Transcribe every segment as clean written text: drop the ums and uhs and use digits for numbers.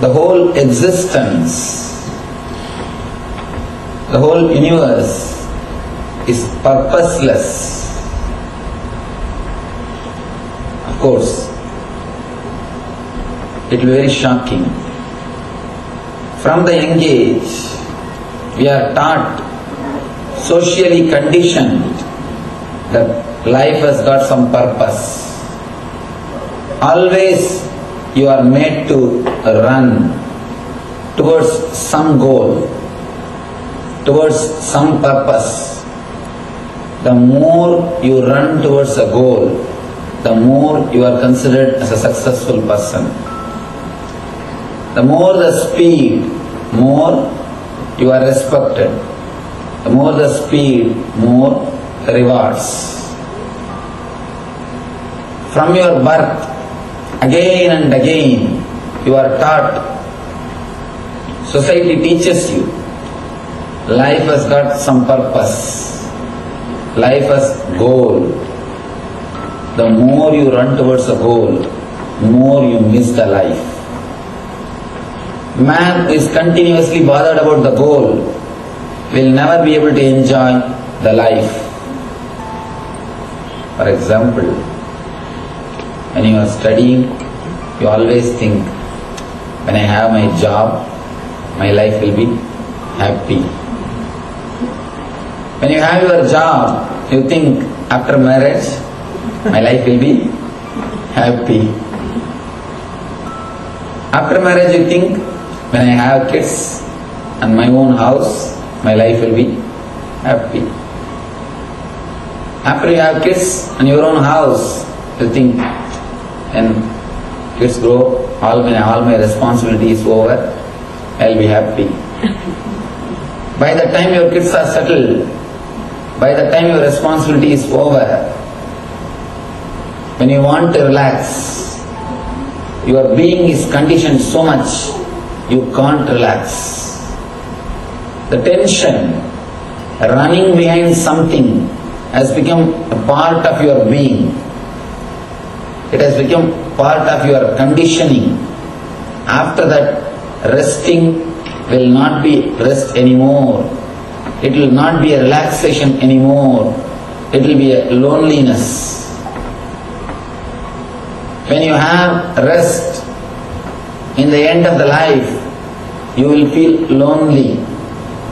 the whole existence, the whole universe is purposeless. Of course, it will be very shocking. From the young age, we are taught, socially conditioned, that life has got some purpose. Always you are made to run towards some goal, towards some purpose. The more you run towards a goal, the more you are considered as a successful person. The more the speed, more you are respected. The more the speed, more rewards. From your birth, again and again, you are taught, society teaches you, life has got some purpose, life has goal. The more you run towards a goal, more you miss the life. Man who is continuously bothered about the goal will never be able to enjoy the life. For example, when you are studying, you always think, when I have my job, my life will be happy. When you have your job, you think, after marriage, my life will be happy. After marriage, you think, when I have kids and my own house, my life will be happy. After you have kids and your own house, you think, when kids grow, all my responsibility is over, I'll be happy. By the time your kids are settled, by the time your responsibility is over, when you want to relax, your being is conditioned so much, you can't relax. The tension, running behind something, has become a part of your being. It has become part of your conditioning. After that, resting will not be rest anymore. It will not be a relaxation anymore. It will be a loneliness. When you have rest, in the end of the life, you will feel lonely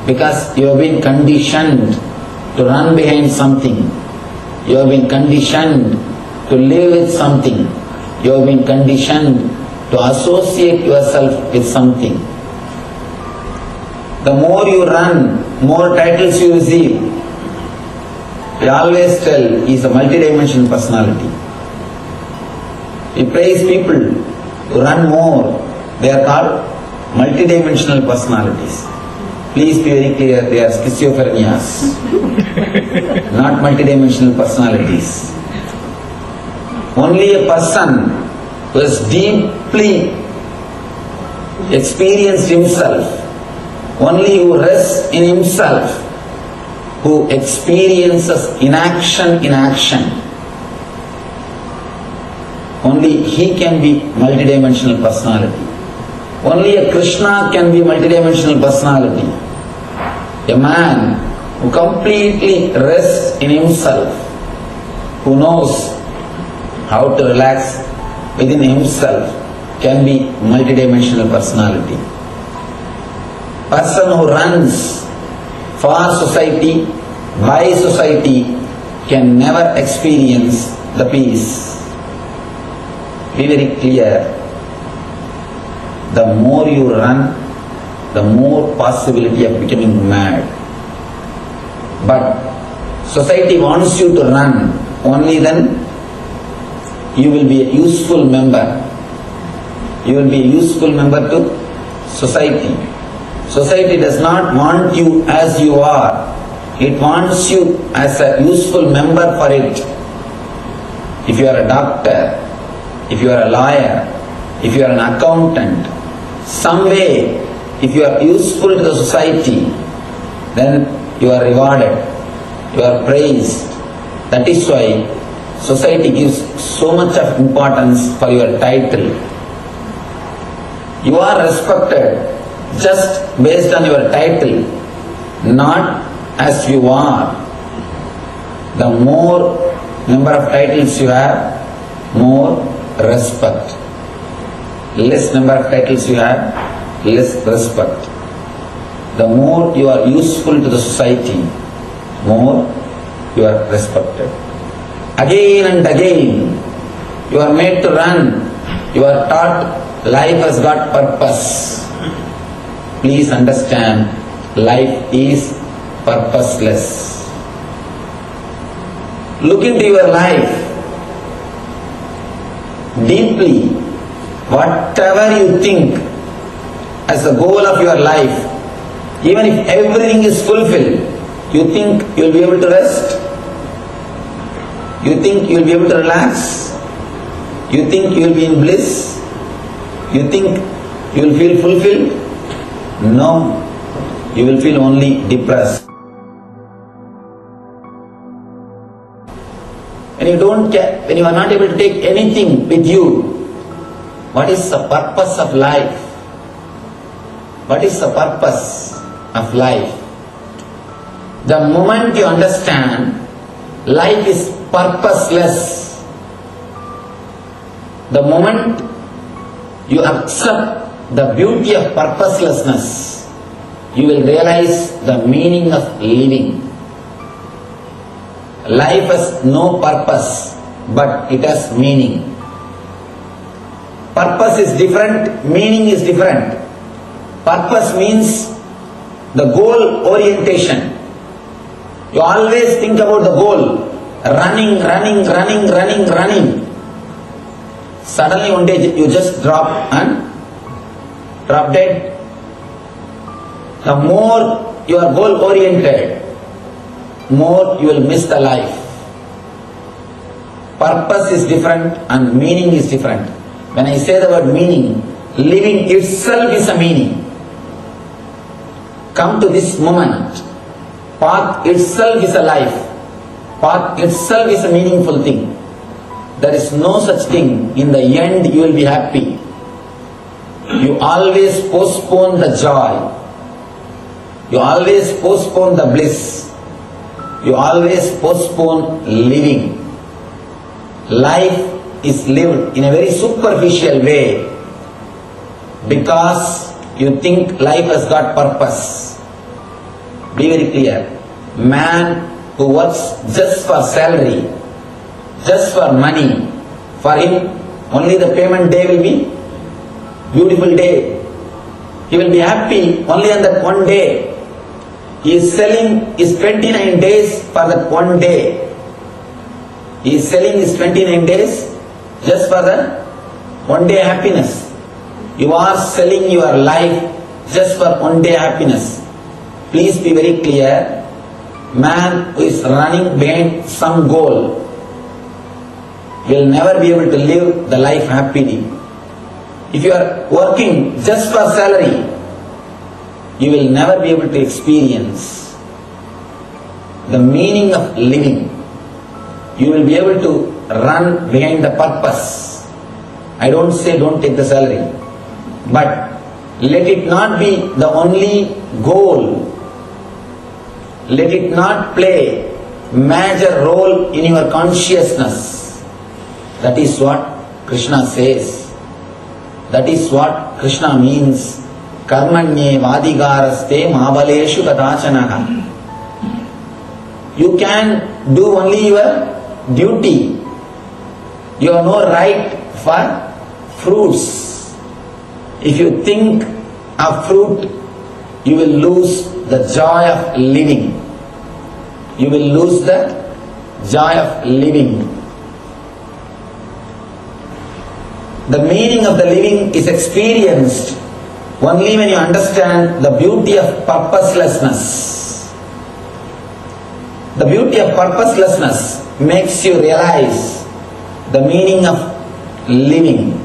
because you have been conditioned to run behind something. You have been conditioned to live with something. You have been conditioned to associate yourself with something. The more you run, more titles you receive. We always tell he is a multidimensional personality. We praise people who run more. They are called multidimensional personalities. Please be very clear, they are schizophrenias, not multidimensional personalities. Only a person who has deeply experienced himself, only who rests in himself, who experiences inaction in action, only he can be multidimensional personality. Only a Krishna can be multidimensional personality. A man who completely rests in himself, who knows how to relax within himself, can be multidimensional personality. Person who runs for society, by society, can never experience the peace. Be very clear. The more you run, the more possibility of becoming mad. But society wants you to run, only then you will be a useful member. You will be a useful member to society. Society does not want you as you are. It wants you as a useful member for it. If you are a doctor, if you are a lawyer, if you are an accountant, some way, if you are useful to the society, then you are rewarded, you are praised. That is why society gives so much of importance for your title. You are respected just based on your title, not as you are. The more number of titles you have, more respect. Less number of titles you have, less respect. The more you are useful to the society, more you are respected. Again and again, you are made to run. You are taught life has got purpose. Please understand, life is purposeless. Look into your life deeply. Whatever you think as the goal of your life, even if everything is fulfilled, you think you will be able to rest? You think you will be able to relax? You think you will be in bliss? You think you will feel fulfilled? No, you will feel only depressed. When you are not able to take anything with you, what is the purpose of life? What is the purpose of life? The moment you understand life is purposeless, the moment you accept the beauty of purposelessness, you will realize the meaning of living. Life has no purpose, but it has meaning. Purpose is different, meaning is different. Purpose means the goal orientation. You always think about the goal. Running. Suddenly one day you just drop dead. The more you are goal oriented, more you will miss the life. Purpose is different and meaning is different. When I say the word meaning, living itself is a meaning. Come to this moment. Path itself is a life. Path itself is a meaningful thing. There is no such thing. In the end, you will be happy. You always postpone the joy. You always postpone the bliss. You always postpone living. Life is lived in a very superficial way because you think life has got purpose. Be very clear. Man who works just for salary, just for money, for him only the payment day will be beautiful day. He will be happy only on that one day. He is selling his 29 days for that one day. He is selling his 29 days just for that one day happiness. You are selling your life just for one day happiness. Please be very clear. Man who is running behind some goal will never be able to live the life happily. If you are working just for salary, you will never be able to experience the meaning of living. You will be able to run behind the purpose. I don't say don't take the salary, but let it not be the only goal. Let it not play major role in your consciousness. That is what Krishna says. That is what Krishna means. Karmanye vadigaraste mabaleshu kadachanaha. You can do only your duty. You have no right for fruits. If you think of fruit, you will lose the joy of living. You will lose the joy of living. The meaning of the living is experienced only when you understand the beauty of purposelessness. The beauty of purposelessness makes you realize the meaning of living.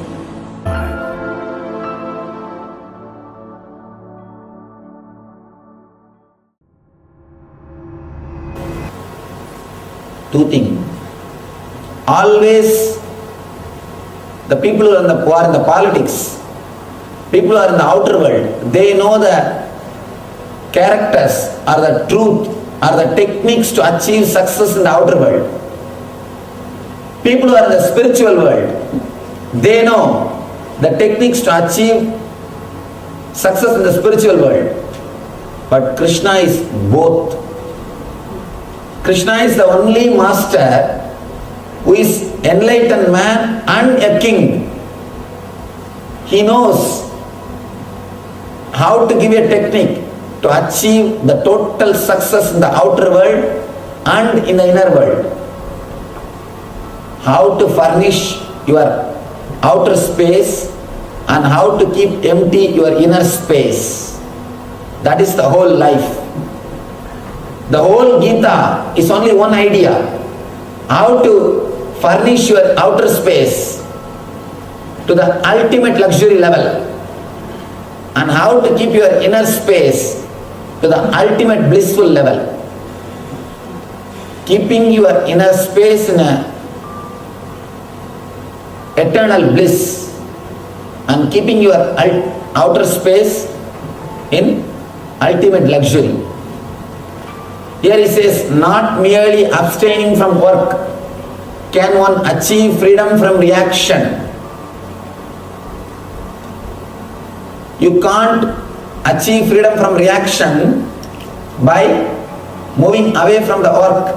Two things. Always the people who are in the politics, People who are in the outer world, they know the characters or the truth or the techniques to achieve success in the outer world. People who are in the spiritual world, they know the techniques to achieve success in the spiritual world. But Krishna is both. Krishna is the only master who is enlightened man and a king. He knows how to give a technique to achieve the total success in the outer world and in the inner world. How to furnish your outer space and how to keep empty your inner space. That is the whole life. The whole Gita is only one idea. How to furnish your outer space to the ultimate luxury level and how to keep your inner space to the ultimate blissful level. Keeping your inner space in a eternal bliss and keeping your outer space in ultimate luxury. Here he says, not merely abstaining from work can one achieve freedom from reaction. You can't achieve freedom from reaction by moving away from the work.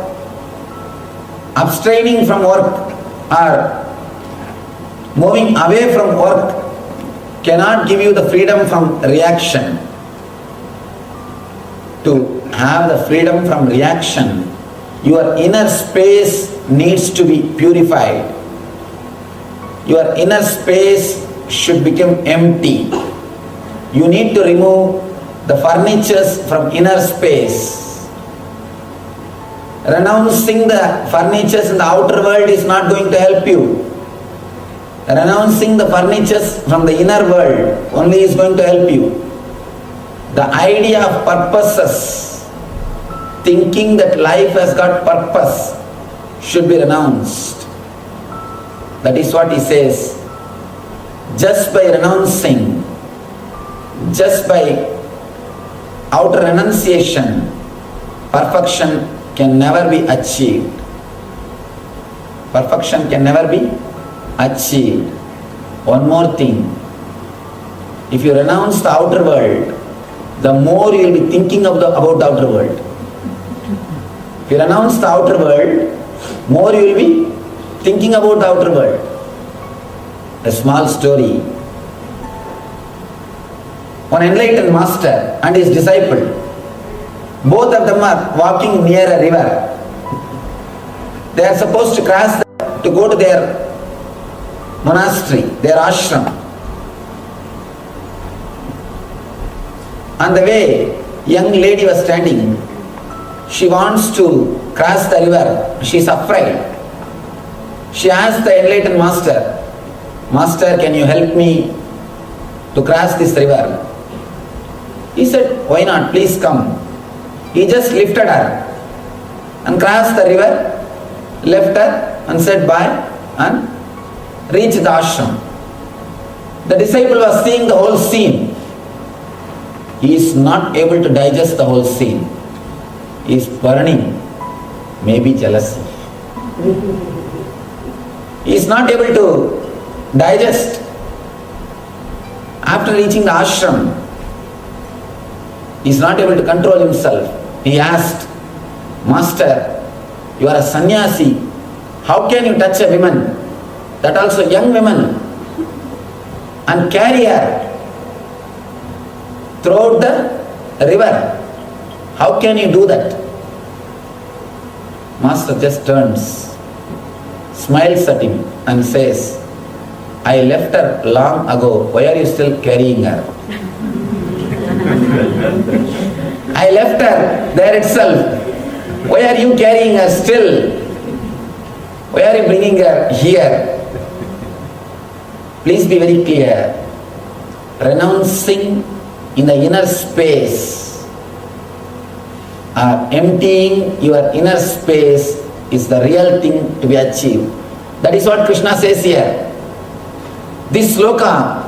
Abstaining from work or moving away from work cannot give you the freedom from reaction. To have the freedom from reaction, your inner space needs to be purified. Your inner space should become empty. You need to remove the furnitures from inner space. Renouncing the furnitures in the outer world is not going to help you. Renouncing the furnitures from the inner world only is going to help you. The idea of purposes, thinking that life has got purpose, should be renounced. That is what he says. Just by renouncing, just by outer renunciation, perfection can never be achieved. Perfection can never be achieved. One more thing. If you renounce the outer world, the more you will be thinking about the outer world. If you renounce the outer world, more you will be thinking about the outer world. A small story. One enlightened master and his disciple, both of them are walking near a river. They are supposed to cross to go to their monastery, their ashram. On the way, young lady was standing. She wants to cross the river. She is afraid. She asked the enlightened master, Master, can you help me to cross this river? He said, why not? Please come. He just lifted her and crossed the river, left her and said bye and reached the ashram. The disciple was seeing the whole scene. He is not able to digest the whole scene. He is burning, maybe jealousy. He is not able to digest. After reaching the ashram, he is not able to control himself. He asked, Master, you are a sannyasi. How can you touch a woman, that also young woman, and carry her throughout the river? How can you do that? Master just turns, smiles at him and says, I left her long ago. Why are you still carrying her? I left her there itself. Why are you carrying her still? Why are you bringing her here? Please be very clear. Renouncing in the inner space or emptying your inner space is the real thing to be achieved. That is what Krishna says here. This sloka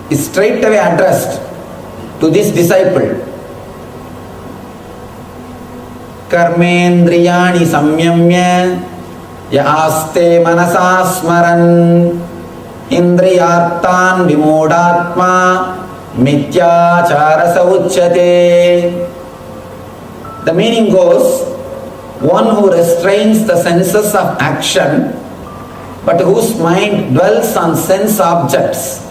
is straight away addressed to this disciple. Karmendriyani samyamya yaste manasa smaran indriyartan vimodatma mityachara sauchyate. The meaning goes, one who restrains the senses of action but whose mind dwells on sense objects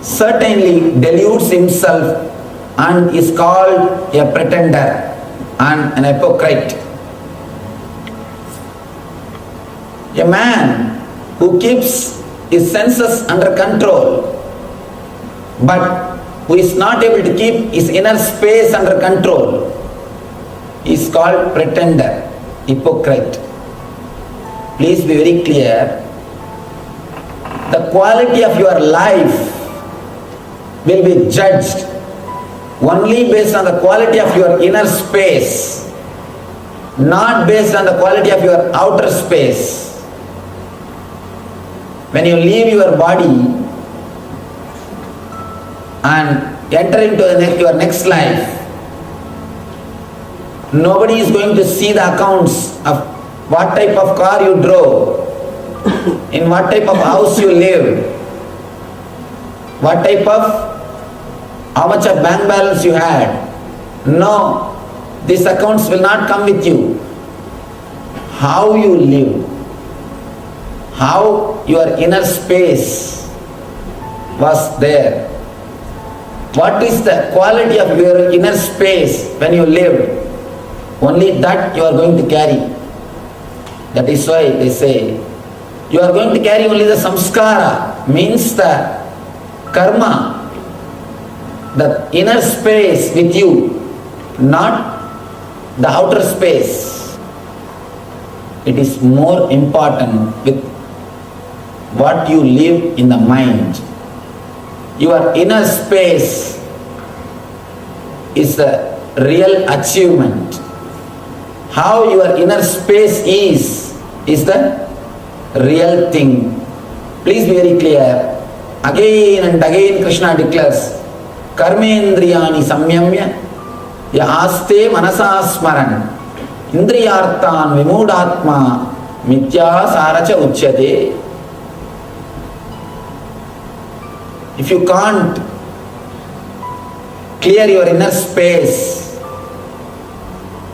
certainly deludes himself and is called a pretender and an hypocrite. A man who keeps his senses under control but who is not able to keep his inner space under control is called pretender, hypocrite. Please be very clear. The quality of your life will be judged only based on the quality of your inner space, not based on the quality of your outer space. When you leave your body and enter into your next life, nobody is going to see the accounts of what type of car you drove, in what type of house you lived, what type of, how much of bank balance you had. No, these accounts will not come with you. How you live, how your inner space was there, what is the quality of your inner space when you lived, only that you are going to carry. That is why they say, you are going to carry only the samskara, means the karma, the inner space with you, not the outer space. It is more important with what you live in the mind. Your inner space is the real achievement. How your inner space is the real thing. Please be very clear. Again and again Krishna declares, Karmendriyani samyamya yaste manasa smaran indriyartan vimudatma mitya saracha uchyate. If you can't clear your inner space,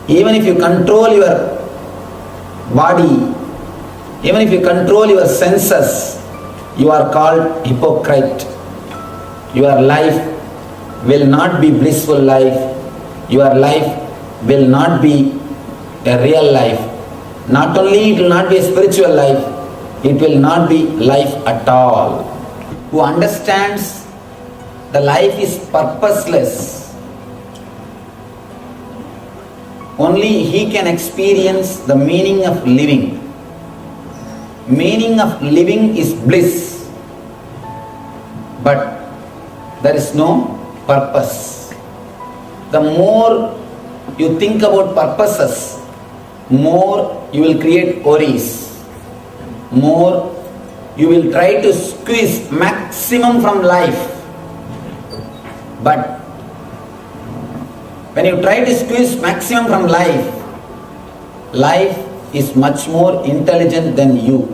even if you control your body, even if you control your senses, you are called hypocrite. Your life will not be blissful life. Your life will not be a real life. Not only it will not be a spiritual life, it will not be life at all. Who understands the life is purposeless, only he can experience the meaning of living. Meaning of living is bliss, but there is no purpose. The more you think about purposes, more you will create worries, more you will try to squeeze maximum from life. But when you try to squeeze maximum from life, life is much more intelligent than you.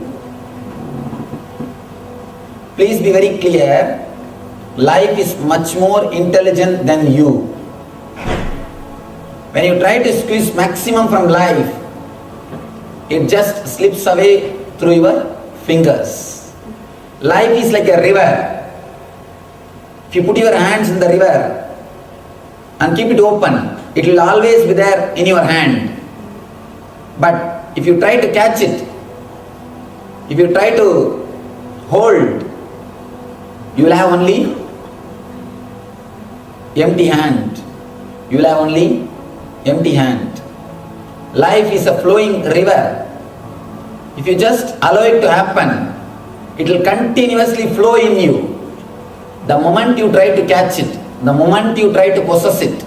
Please be very clear. Life is much more intelligent than you. When you try to squeeze maximum from life, it just slips away through your fingers. Life is like a river. If you put your hands in the river and keep it open, it will always be there in your hand. But if you try to catch it, if you try to hold, you will have only empty hand. You will have only empty hand. Life is a flowing river. If you just allow it to happen, it will continuously flow in you. The moment you try to catch it, the moment you try to possess it,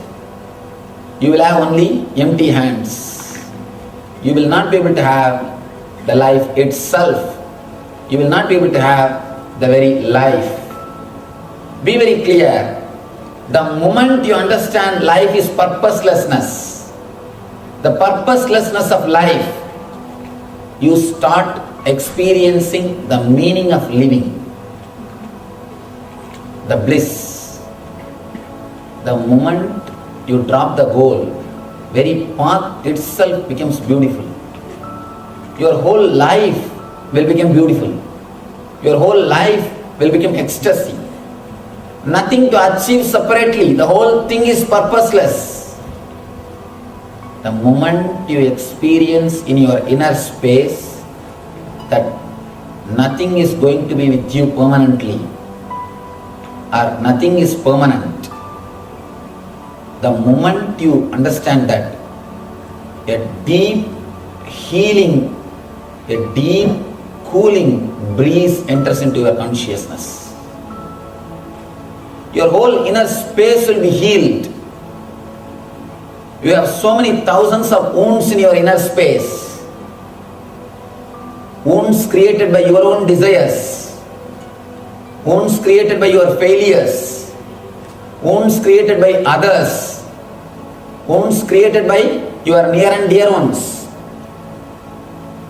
you will have only empty hands. You will not be able to have the life itself. You will not be able to have the very life. Be very clear. The moment you understand life is purposelessness, the purposelessness of life, you start experiencing the meaning of living, the bliss. The moment you drop the goal, very path itself becomes beautiful. Your whole life will become beautiful. Your whole life will become ecstasy. Nothing to achieve separately. The whole thing is purposeless. The moment you experience in your inner space that nothing is going to be with you permanently, or nothing is permanent, the moment you understand that, a deep healing, a deep cooling breeze enters into your consciousness. Your whole inner space will be healed. You have so many thousands of wounds in your inner space. Wounds created by your own desires. Wounds created by your failures. Wounds created by others. Wounds created by your near and dear ones.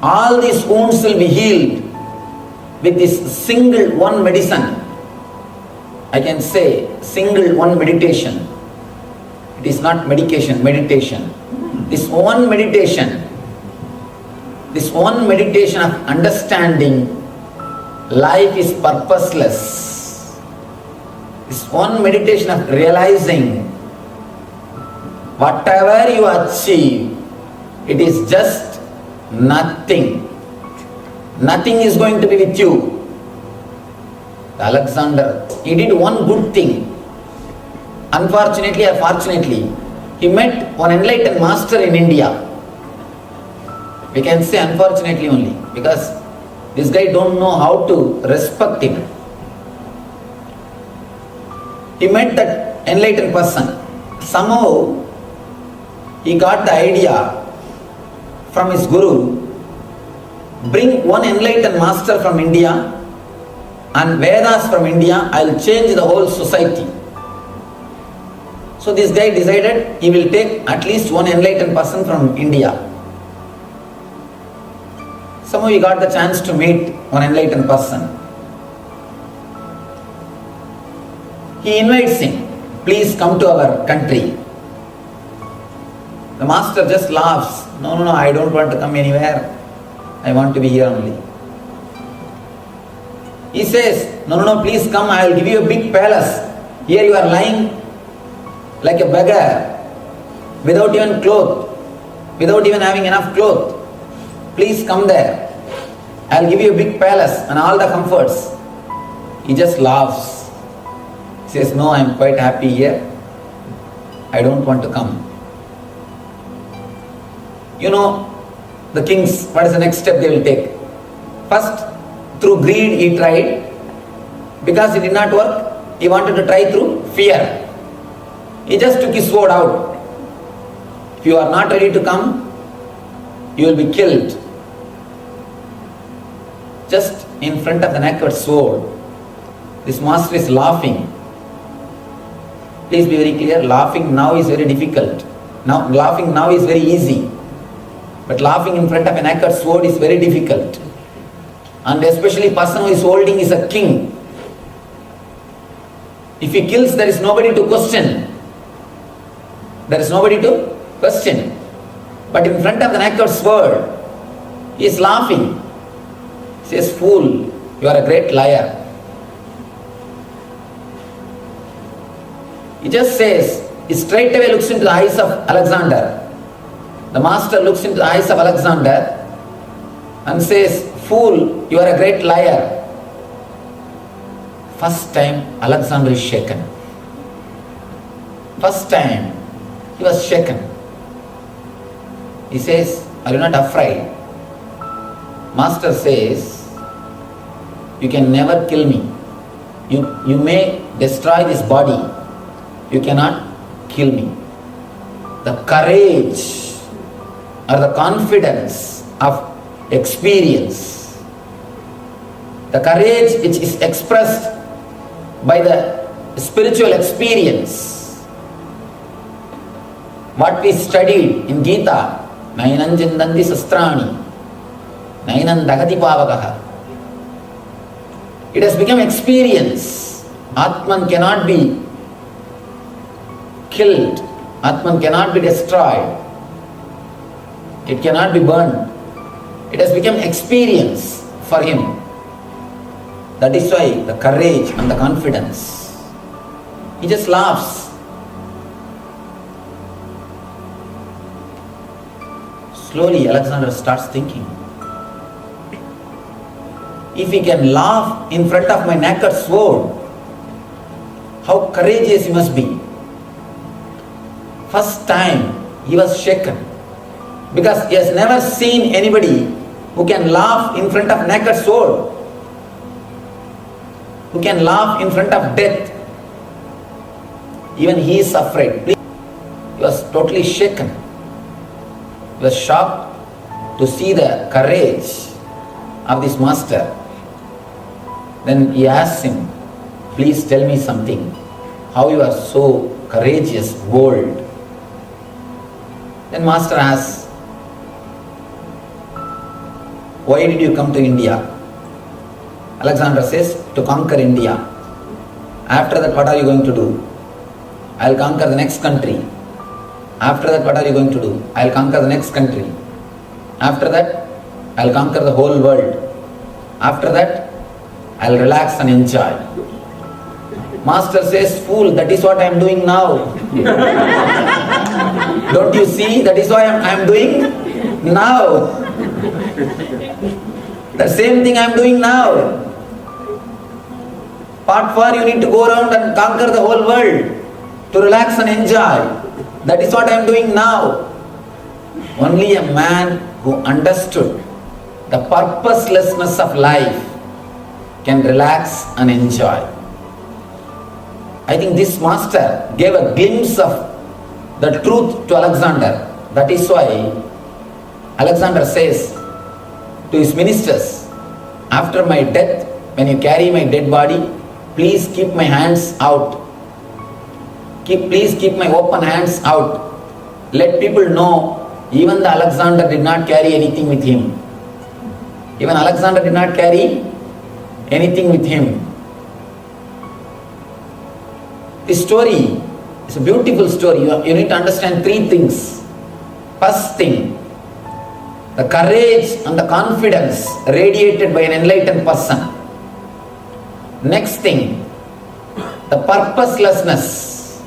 All these wounds will be healed with this single one medicine. I can say single one meditation. It is not medication, meditation. This one meditation of understanding life is purposeless. This one meditation of realizing whatever you achieve, it is just nothing. Nothing is going to be with you. Alexander, he did one good thing. Unfortunately or fortunately, he met one enlightened master in India. We can say unfortunately only, because this guy don't know how to respect him. He met that enlightened person. Somehow, he got the idea from his guru, bring one enlightened master from India and Vedas from India, I will change the whole society. So this guy decided he will take at least one enlightened person from India. Somehow he got the chance to meet one enlightened person. He invites him, please come to our country. The master just laughs, no, I don't want to come anywhere. I want to be here only. He says, no, please come, I will give you a big palace. Here you are lying like a beggar, without even clothes, without even having enough clothes. Please come there. I will give you a big palace and all the comforts. He just laughs. He says, no, I am quite happy here. I don't want to come. You know, the kings, what is the next step they will take? First, through greed he tried. Because it did not work, he wanted to try through fear. He just took his sword out. If you are not ready to come, you will be killed. Just in front of the naked sword. This master is laughing. Please be very clear, laughing now is very difficult. Laughing now is very easy. But laughing in front of a naked sword is very difficult. And especially a person who is holding is a king. If he kills, there is nobody to question. There is nobody to question. But in front of the naked sword, he is laughing. He says, fool, you are a great liar. He just says, he straight away looks into the eyes of Alexander. The master looks into the eyes of Alexander and says, fool, you are a great liar. First time Alexander is shaken. First time he was shaken. He says, are you not afraid? Master says, you can never kill me. You may destroy this body. You cannot kill me. The courage or the confidence of experience, the courage which is expressed by the spiritual experience. What we studied in Gita, Nainam Chindanti Sastrani, Nainam Dagati Pavakaha. It has become experience. Atman cannot be killed. Atman cannot be destroyed. It cannot be burned. It has become experience for him. That is why the courage and the confidence. He just laughs. Slowly Alexander starts thinking, if he can laugh in front of my naked sword, how courageous he must be. First time he was shaken because he has never seen anybody who can laugh in front of naked sword, who can laugh in front of death. Even he is afraid. He was totally shaken. He was shocked to see the courage of this master. Then he asked him, please tell me something, how you are so courageous, bold. Then master asks, why did you come to India? Alexander says, to conquer India. After that, what are you going to do? I'll conquer the next country. After that, what are you going to do? I'll conquer the next country. After that, I'll conquer the whole world. After that, I'll relax and enjoy. Master says, fool, that is what I am doing now. Don't you see? That is why I am doing now. The same thing I am doing now. Part 4, you need to go around and conquer the whole world to relax and enjoy. That is what I am doing now. Only a man who understood the purposelessness of life can relax and enjoy. I think this master gave a glimpse of the truth to Alexander. That is why Alexander says to his ministers, after my death, when you carry my dead body, please keep my hands out. Please keep my open hands out. Let people know even the Alexander did not carry anything with him. Even Alexander did not carry anything with him. This story is a beautiful story. You need to understand 3 things. First thing, the courage and the confidence radiated by an enlightened person. Next thing, the purposelessness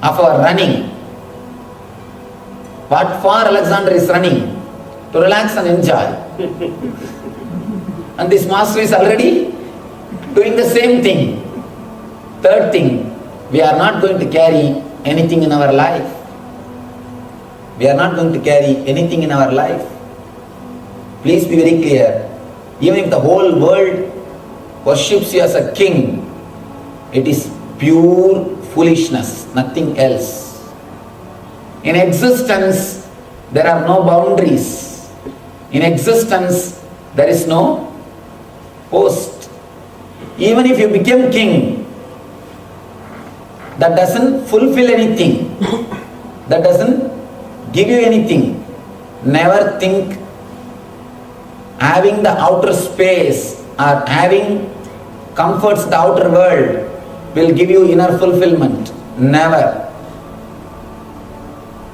of our running. What for Alexander is running? To relax and enjoy. And this master is already doing the same thing. Third thing, we are not going to carry anything in our life. We are not going to carry anything in our life. Please be very clear. Even if the whole world worships you as a king, it is pure foolishness, nothing else. In existence, there are no boundaries. In existence, there is no post. Even if you become king, that doesn't fulfill anything. That doesn't give you anything. Never think having the outer space or having comforts the outer world will give you inner fulfillment. Never.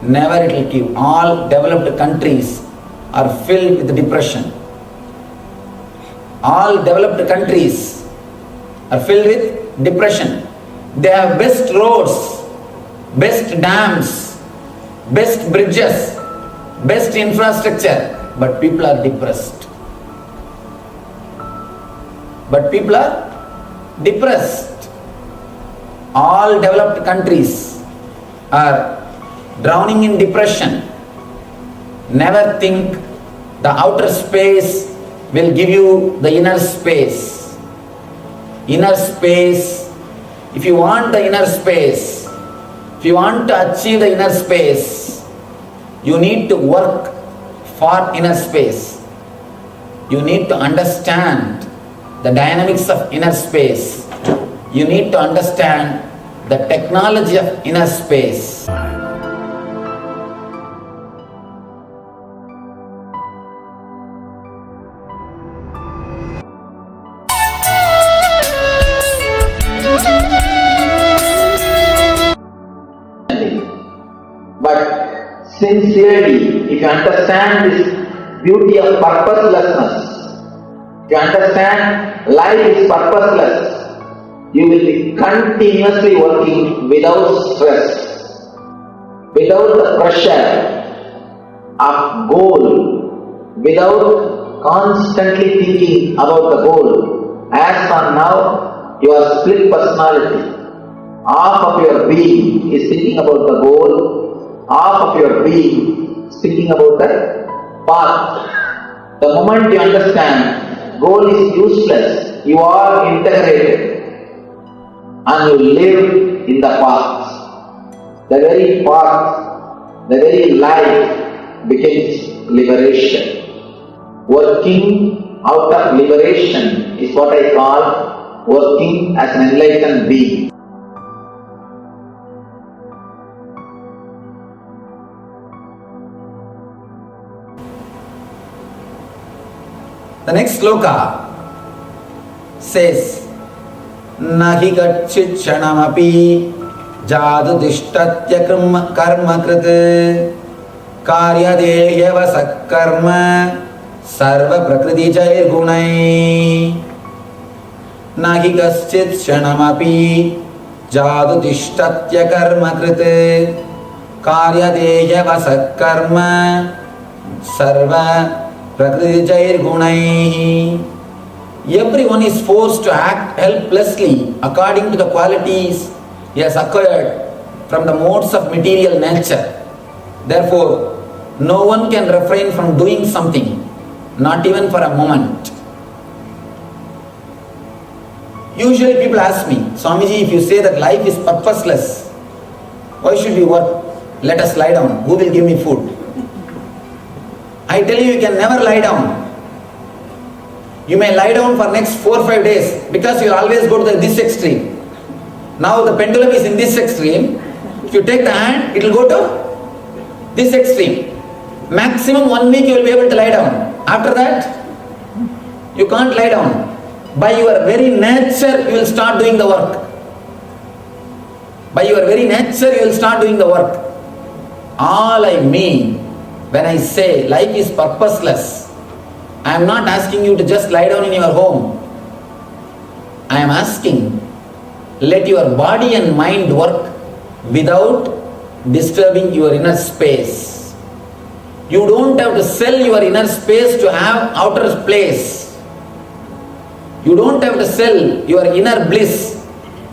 Never it will give. All developed countries are filled with depression. All developed countries are filled with depression. They have best roads, best dams, best bridges, best infrastructure, but people are depressed. But people are depressed. All developed countries are drowning in depression. Never think the outer space will give you the inner space. Inner space, if you want the inner space, if you want to achieve the inner space, you need to work for inner space. You need to understand the dynamics of inner space. you need to understand the technology of inner space. But sincerely, if you understand this beauty of purposelessness, if you understand life is purposeless, you will be continuously working without stress, without the pressure of goal, without constantly thinking about the goal. As on now, you are split personality. Half of your being is thinking about the goal, half of your being is thinking about the path. The moment you understand goal is useless, you are integrated and you live in the path. The very path, the very life becomes liberation. Working out of liberation is what I call working as an enlightened being. The next sloka says, Nahi gacchit shanamapi jadu dishtatya karma krit karya dehyava sakkarma sarva prakriti jair gunai. Nahi gacchit shanamapi jadu dishtatya karma krit karya dehyava sakkarma sarva Prakriti Jair Gunai. Everyone is forced to act helplessly according to the qualities he has acquired from the modes of material nature. Therefore, no one can refrain from doing something, not even for a moment. Usually people ask me, Swamiji, if you say that life is purposeless, why should we work? Let us lie down. Who will give me food? I tell you, you can never lie down. You may lie down for next 4 or 5 days because you will always go to this extreme. Now the pendulum is in this extreme. If you take the hand, it will go to this extreme. Maximum 1 week you will be able to lie down. After that, you can't lie down. By your very nature, you will start doing the work. By your very nature, you will start doing the work. All I mean when I say life is purposeless, I am not asking you to just lie down in your home. I am asking, let your body and mind work without disturbing your inner space. You don't have to sell your inner space to have outer place. You don't have to sell your inner bliss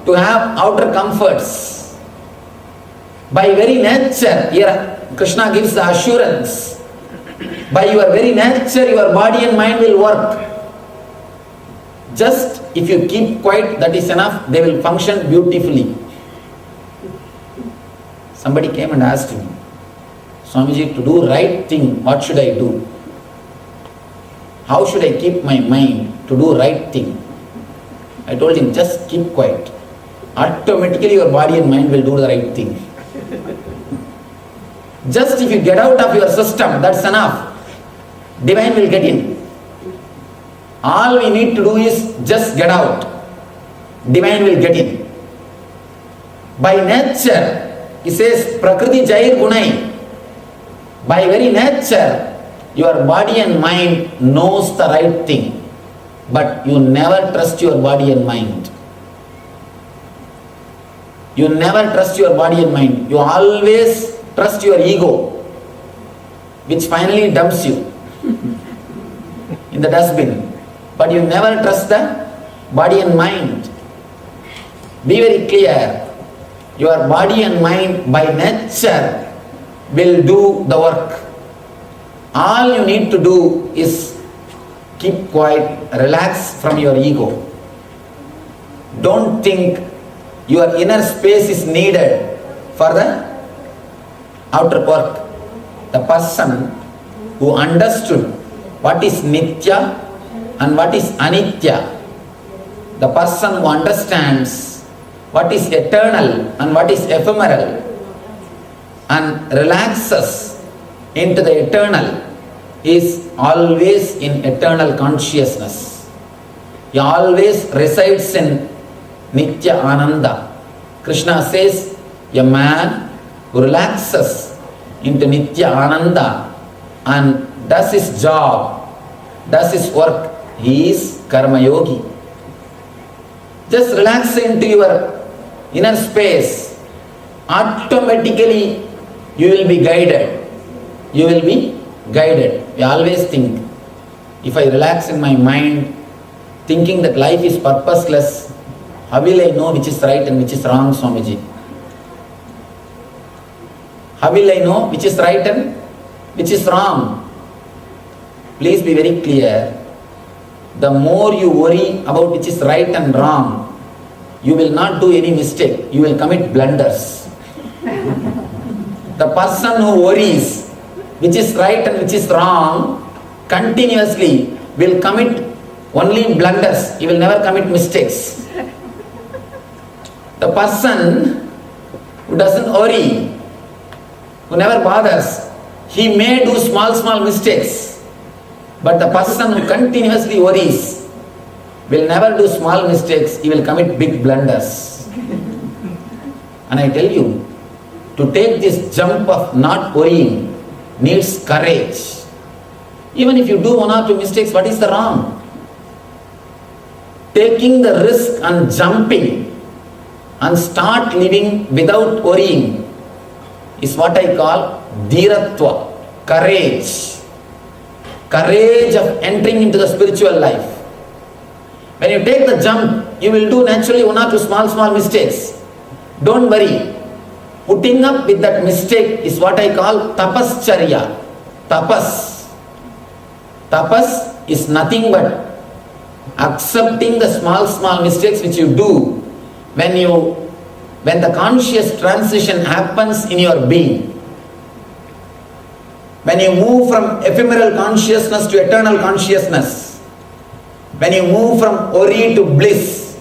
to have outer comforts. By very nature, here Krishna gives the assurance. By your very nature, your body and mind will work. Just if you keep quiet, that is enough, they will function beautifully. Somebody came and asked me, Swamiji, to do right thing, what should I do? How should I keep my mind to do right thing? I told him, just keep quiet. Automatically your body and mind will do the right thing. Just if you get out of your system, that's enough. Divine will get in. All we need to do is just get out. Divine will get in. By nature, he says, Prakriti Jair Gunai. By very nature, your body and mind knows the right thing. But you never trust your body and mind. You never trust your body and mind. You always trust your ego, which finally dumps you in the dustbin. But you never trust the body and mind. Be very clear. Your body and mind by nature will do the work. All you need to do is keep quiet, relax from your ego. Don't think your inner space is needed for the outer work. The person who understood what is Nitya and what is Anitya, the person who understands what is eternal and what is ephemeral and relaxes into the eternal is always in eternal consciousness. He always resides in Nitya Ananda. Krishna says, a man who relaxes into Nitya Ananda and does his job, does his work, he is Karma Yogi. Just relax into your inner space. Automatically you will be guided. You will be guided. We always think, if I relax in my mind, thinking that life is purposeless, how will I know which is right and which is wrong, Swamiji? How will I know which is right and which is wrong? Please be very clear. The more you worry about which is right and wrong, you will not do any mistake. You will commit blunders. The person who worries which is right and which is wrong continuously will commit only blunders. He will never commit mistakes. The person who doesn't worry, who never bothers, he may do small mistakes. But the person who continuously worries will never do small mistakes, he will commit big blunders. And I tell you, to take this jump of not worrying needs courage. Even if you do one or two mistakes, what is the wrong? Taking the risk and jumping and start living without worrying is what I call dhiratva, courage. Courage of entering into the spiritual life. When you take the jump, you will do naturally one or two small mistakes. Don't worry. Putting up with that mistake is what I call tapascharya. Tapas. Tapas is nothing but accepting the small mistakes which you do when the conscious transition happens in your being. When you move from ephemeral consciousness to eternal consciousness, when you move from worry to bliss,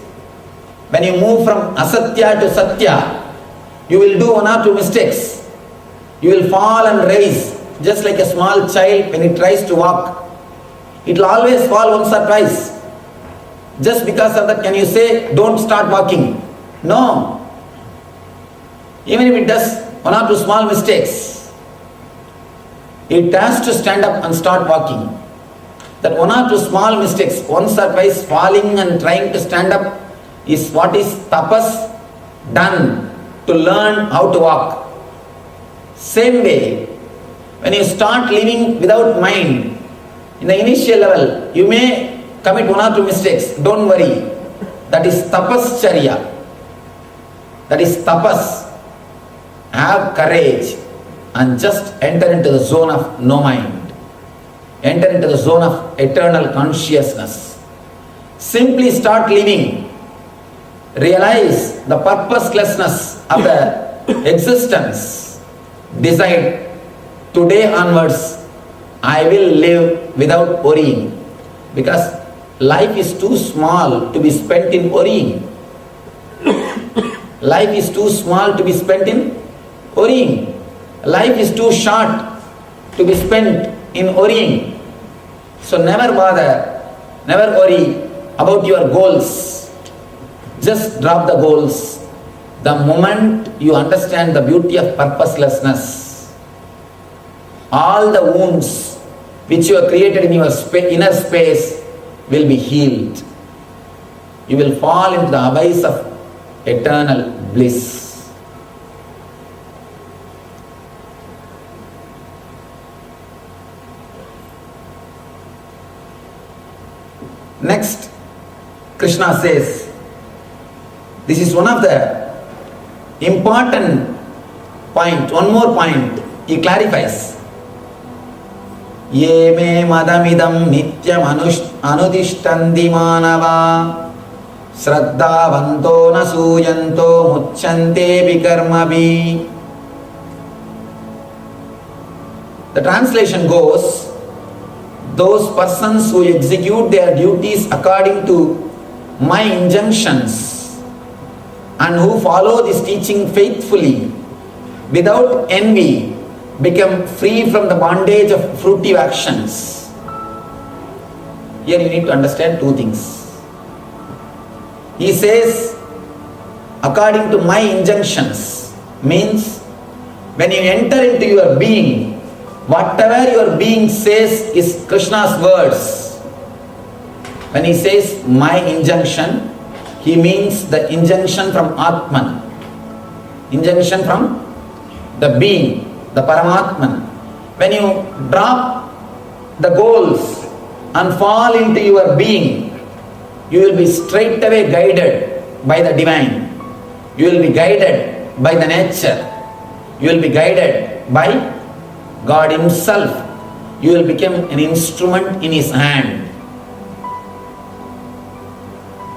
when you move from asatya to satya, you will do one or two mistakes. You will fall and rise, just like a small child when he tries to walk. It will always fall once or twice. Just because of that, can you say, don't start walking? No. Even if it does one or two small mistakes, it has to stand up and start walking. That one or two small mistakes, once or twice falling and trying to stand up, is what is tapas done to learn how to walk. Same way, when you start living without mind, in the initial level, you may commit one or two mistakes. Don't worry. That is tapascharya. That is tapas. Have courage and just enter into the zone of no mind. Enter into the zone of eternal consciousness. Simply start living. Realize the purposelessness of the existence. Decide, today onwards, I will live without worrying. Because life is too small to be spent in worrying. Life is too small to be spent in worrying. Life is too short to be spent in worrying. So never bother, never worry about your goals. Just drop the goals. The moment you understand the beauty of purposelessness, all the wounds which you have created in your inner space will be healed. You will fall into the abyss of eternal bliss. Next, Krishna says, this is one of the important point, one more point, he clarifies. Ye me madamidam nityam anudishtanti manava Shraddhavanto nasuyanto mucchante bikarmabi. The translation goes, those persons who execute their duties according to my injunctions and who follow this teaching faithfully, without envy, become free from the bondage of fruitive actions. Here you need to understand two things. He says, according to my injunctions, means when you enter into your being, whatever your being says is Krishna's words. When he says my injunction, he means the injunction from Atman, injunction from the being, the Paramatman. When you drop the goals and fall into your being, you will be straight away guided by the divine. You will be guided by the nature. You will be guided by God Himself. You will become an instrument in His hand.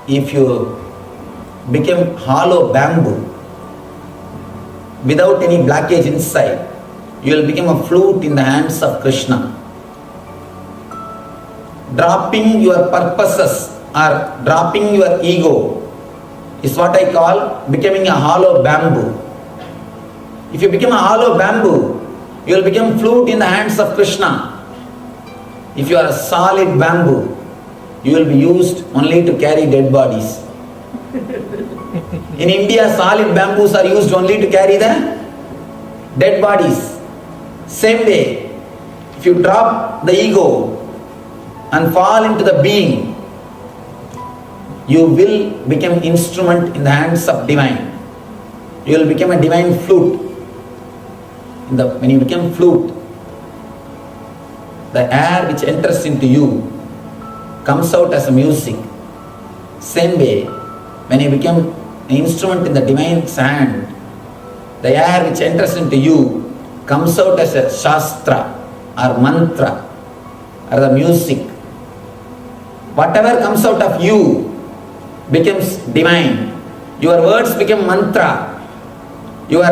If you become hollow bamboo without any blockage inside, you will become a flute in the hands of Krishna. Dropping your purposes or dropping your ego is what I call becoming a hollow bamboo. If you become a hollow bamboo, you will become flute in the hands of Krishna. If you are a solid bamboo, you will be used only to carry dead bodies. In India, solid bamboos are used only to carry the dead bodies. Same way, if you drop the ego and fall into the being, you will become instrument in the hands of divine. You will become a divine flute. When you become flute, the air which enters into you comes out as a music. Same way, when you become an instrument in the divine's hand, the air which enters into you comes out as a shastra or mantra or the music. Whatever comes out of you becomes divine. Your words become mantra. Your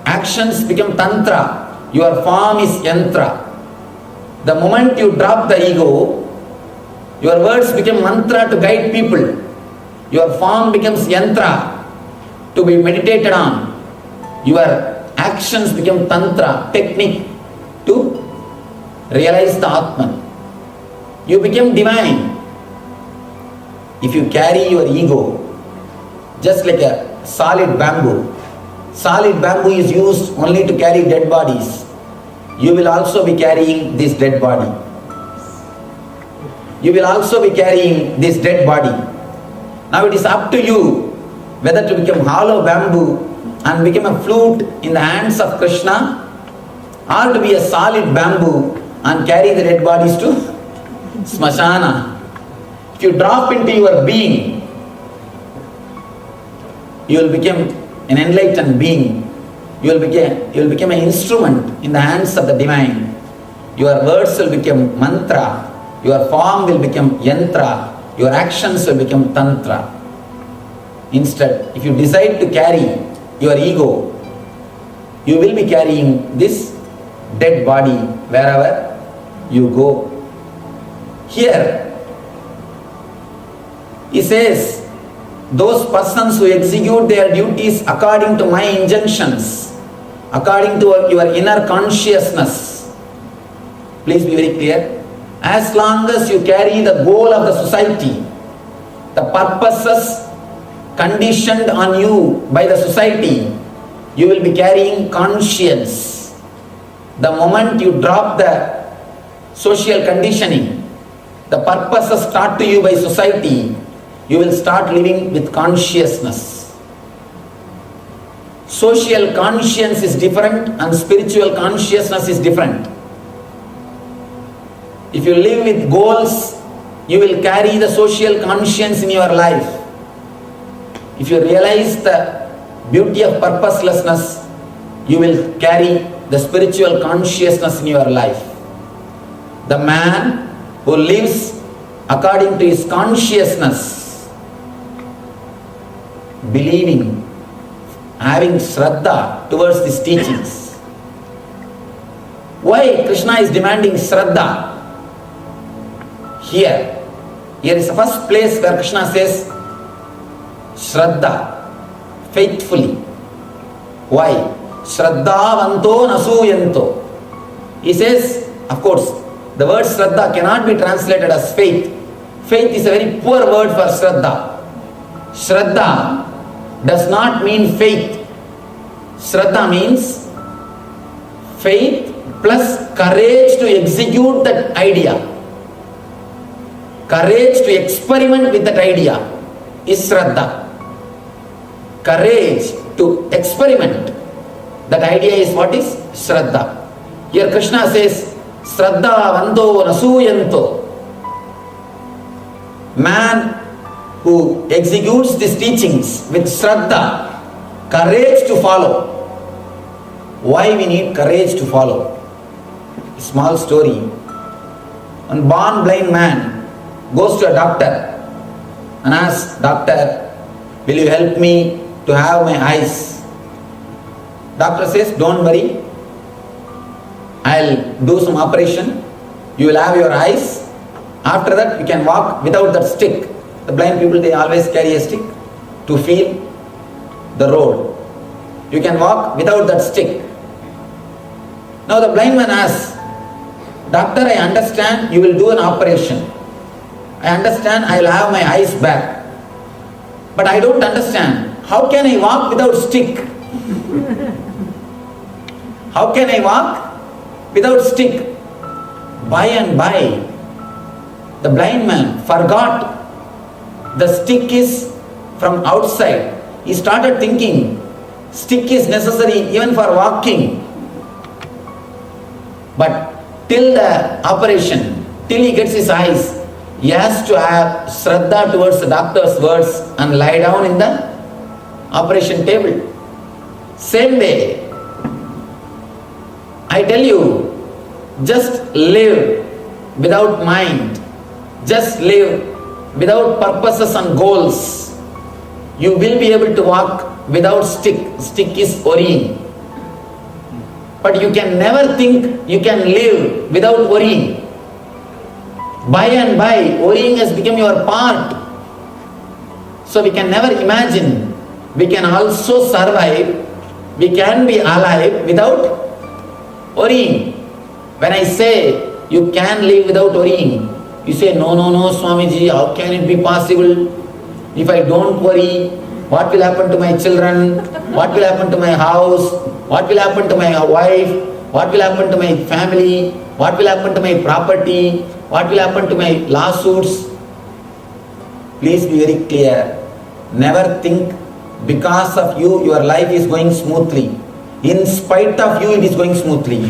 actions become tantra. Your form is yantra. The moment you drop the ego, your words become mantra to guide people. Your form becomes yantra to be meditated on. Your actions become tantra, technique to realize the Atman. You become divine. If you carry your ego just like a solid bamboo is used only to carry dead bodies. You will also be carrying this dead body. You will also be carrying this dead body. Now it is up to you whether to become hollow bamboo and become a flute in the hands of Krishna, or to be a solid bamboo and carry the dead bodies to smashana. If you drop into your being, you will become an enlightened being. You will become an instrument in the hands of the divine. Your words will become mantra. Your form will become yantra. Your actions will become tantra. Instead, if you decide to carry your ego, you will be carrying this dead body wherever you go. Here, he says, those persons who execute their duties according to my injunctions, according to your inner consciousness, please be very clear, as long as you carry the goal of the society, the purposes conditioned on you by the society, you will be carrying conscience. The moment you drop the social conditioning, the purposes taught to you by society, you will start living with consciousness. Social conscience is different and spiritual consciousness is different. If you live with goals, you will carry the social conscience in your life. If you realize the beauty of purposelessness, you will carry the spiritual consciousness in your life. The man who lives according to his consciousness, believing, having shraddha towards these teachings. Why Krishna is demanding shraddha? Here is the first place where Krishna says shraddha, faithfully. Why? Shraddhavanto nasuyanto. He says, of course, the word Shraddha cannot be translated as faith. Faith is a very poor word for Shraddha. Shraddha does not mean faith. Shraddha means faith plus courage to execute that idea. Courage to experiment with that idea is Shraddha. Courage to experiment that idea is what is Shraddha. Here Krishna says, Shraddha Vando Nasuyanto. Man who executes these teachings with Shraddha, courage to follow. Why we need courage to follow? A small story. One born blind man goes to a doctor and asks, Doctor, will you help me to have my eyes? Doctor says, don't worry, I'll do some operation, you will have your eyes. After that you can walk without that stick. The blind people, they always carry a stick to feel the road. You can walk without that stick. Now the blind man asks, Doctor, I understand you will do an operation. I understand I will have my eyes back. But I don't understand, how can I walk without stick? How can I walk without stick? By and by, the blind man forgot the stick is from outside. He started thinking stick is necessary even for walking. But till the operation, till he gets his eyes, he has to have Shraddha towards the doctor's words and lie down in the operation table. Same way, I tell you, just live without mind, just live without purposes and goals. You will be able to walk without stick. Stick is worrying. But you can never think you can live without worrying. By and by, worrying has become your part. So we can never imagine we can also survive, we can be alive without worrying. When I say you can live without worrying, you say, no, Swamiji, how can it be possible? If I don't worry, what will happen to my children? What will happen to my house? What will happen to my wife? What will happen to my family? What will happen to my property? What will happen to my lawsuits? Please be very clear. Never think because of you, your life is going smoothly. In spite of you, it is going smoothly.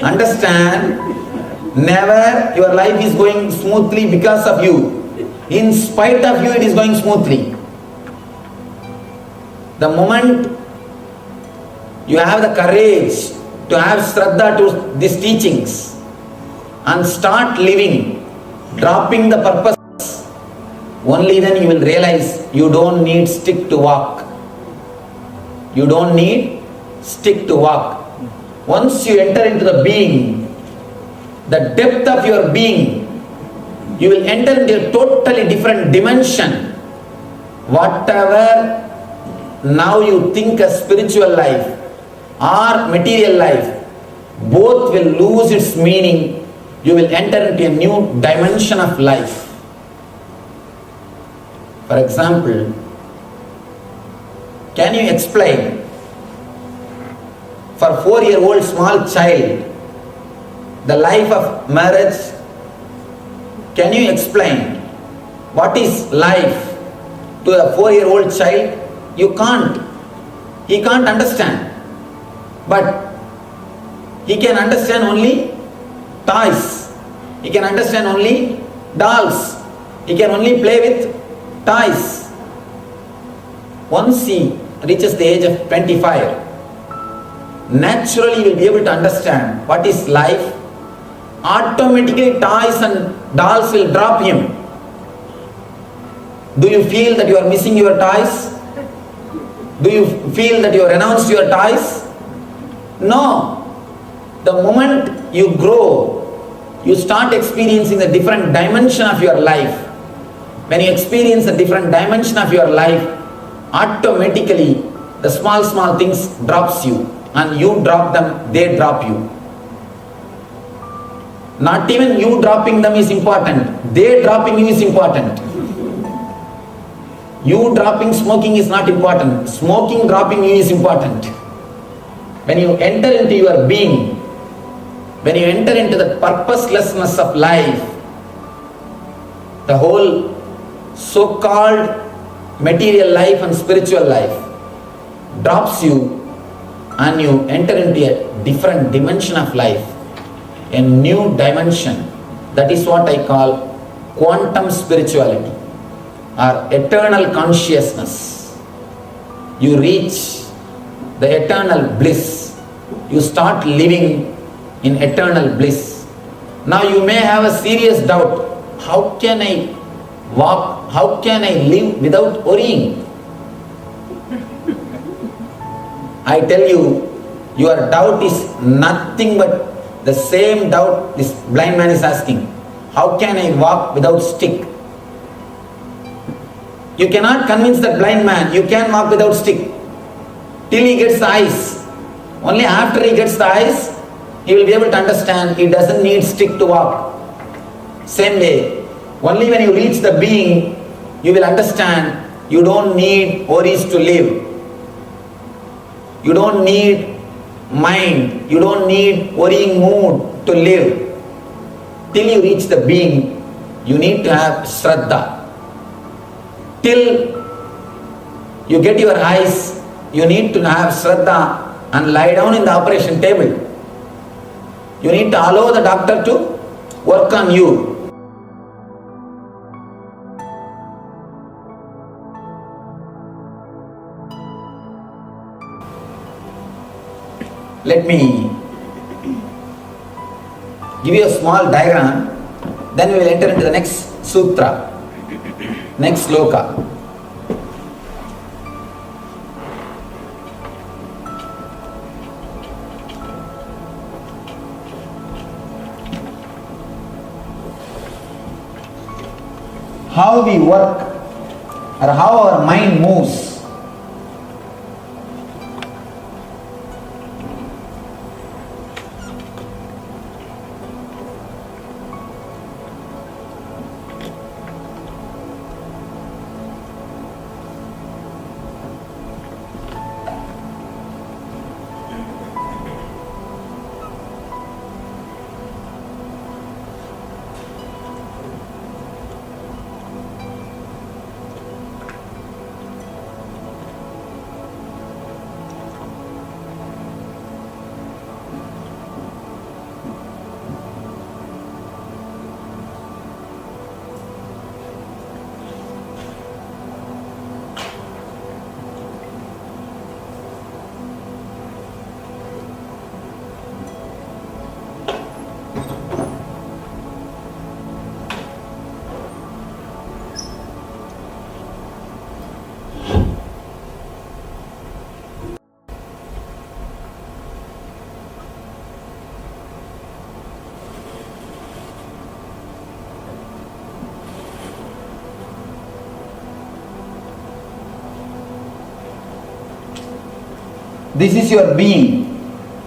Understand? Never your life is going smoothly because of you. In spite of you, it is going smoothly. The moment you have the courage to have Shraddha to these teachings and start living, dropping the purpose, only then you will realize you don't need stick to walk. You don't need stick to walk. Once you enter into the being, the depth of your being, you will enter into a totally different dimension. Whatever now you think as spiritual life or material life, both will lose its meaning. You will enter into a new dimension of life. For example, can you explain for a 4-year-old small child the life of marriage? Can you explain what is life to a 4-year-old child? You can't. He can't understand. But he can understand only toys. He can understand only dolls. He can only play with toys. Once he reaches the age of 25, naturally he will be able to understand what is life. Automatically toys and dolls will drop him. Do you feel that you are missing your toys? Do you feel that you renounced your toys? No. The moment you grow, you start experiencing the different dimension of your life. When you experience a different dimension of your life, automatically the small things drops you, and you drop them, they drop you. Not even you dropping them is important, they dropping you is important. You dropping smoking is not important, smoking dropping you is important. When you enter into your being, when you enter into the purposelessness of life, the whole so-called material life and spiritual life drops you, and you enter into a different dimension of life, a new dimension. That is what I call quantum spirituality or eternal consciousness. You reach the eternal bliss. You start living in eternal bliss. Now you may have a serious doubt. How can I walk? How can I live without worrying? I tell you, your doubt is nothing but the same doubt this blind man is asking. How can I walk without stick? You cannot convince that blind man you can walk without stick till he gets the eyes. Only after he gets the eyes, he will be able to understand he doesn't need stick to walk. Same way, only when you reach the being, you will understand you don't need worries to live. You don't need mind, you don't need worrying mood to live. Till you reach the being, you need to have Shraddha. Till you get your eyes, you need to have Shraddha and lie down in the operation table. You need to allow the doctor to work on you. Let me give you a small diagram, then we will enter into the next sutra, next sloka. How we work or how our mind moves. This is your being.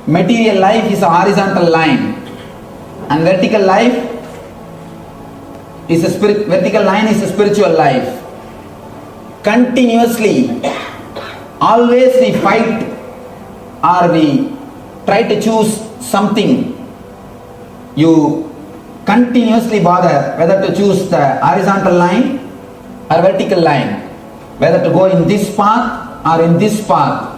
Material life is a horizontal line, and vertical life is a vertical line is a spiritual life. Continuously, always we fight or we try to choose something. You continuously bother whether to choose the horizontal line or vertical line, whether to go in this path or in this path.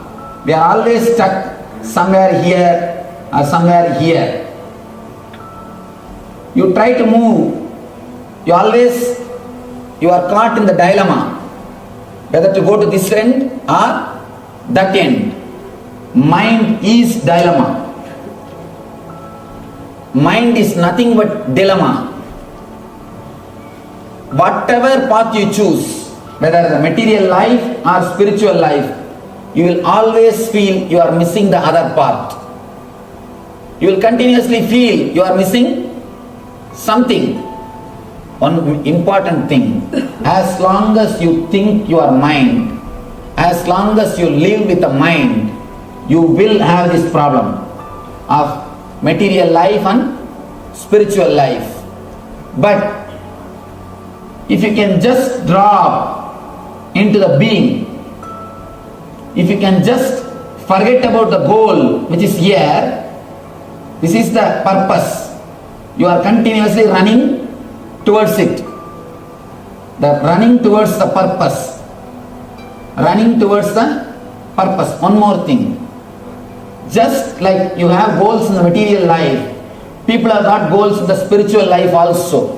We are always stuck somewhere here or somewhere here. You try to move, you are caught in the dilemma whether to go to this end or that end. Mind is dilemma. Mind is nothing but dilemma. Whatever path you choose, whether the material life or spiritual life, you will always feel you are missing the other part. You will continuously feel you are missing something. One important thing, as long as you think your mind as long as you live with a mind, you will have this problem of material life and spiritual life. But if you can just drop into the being, if you can just forget about the goal which is here, this is the purpose. You are continuously running towards it. The running towards the purpose. Running towards the purpose. One more thing. Just like you have goals in the material life, people have got goals in the spiritual life also.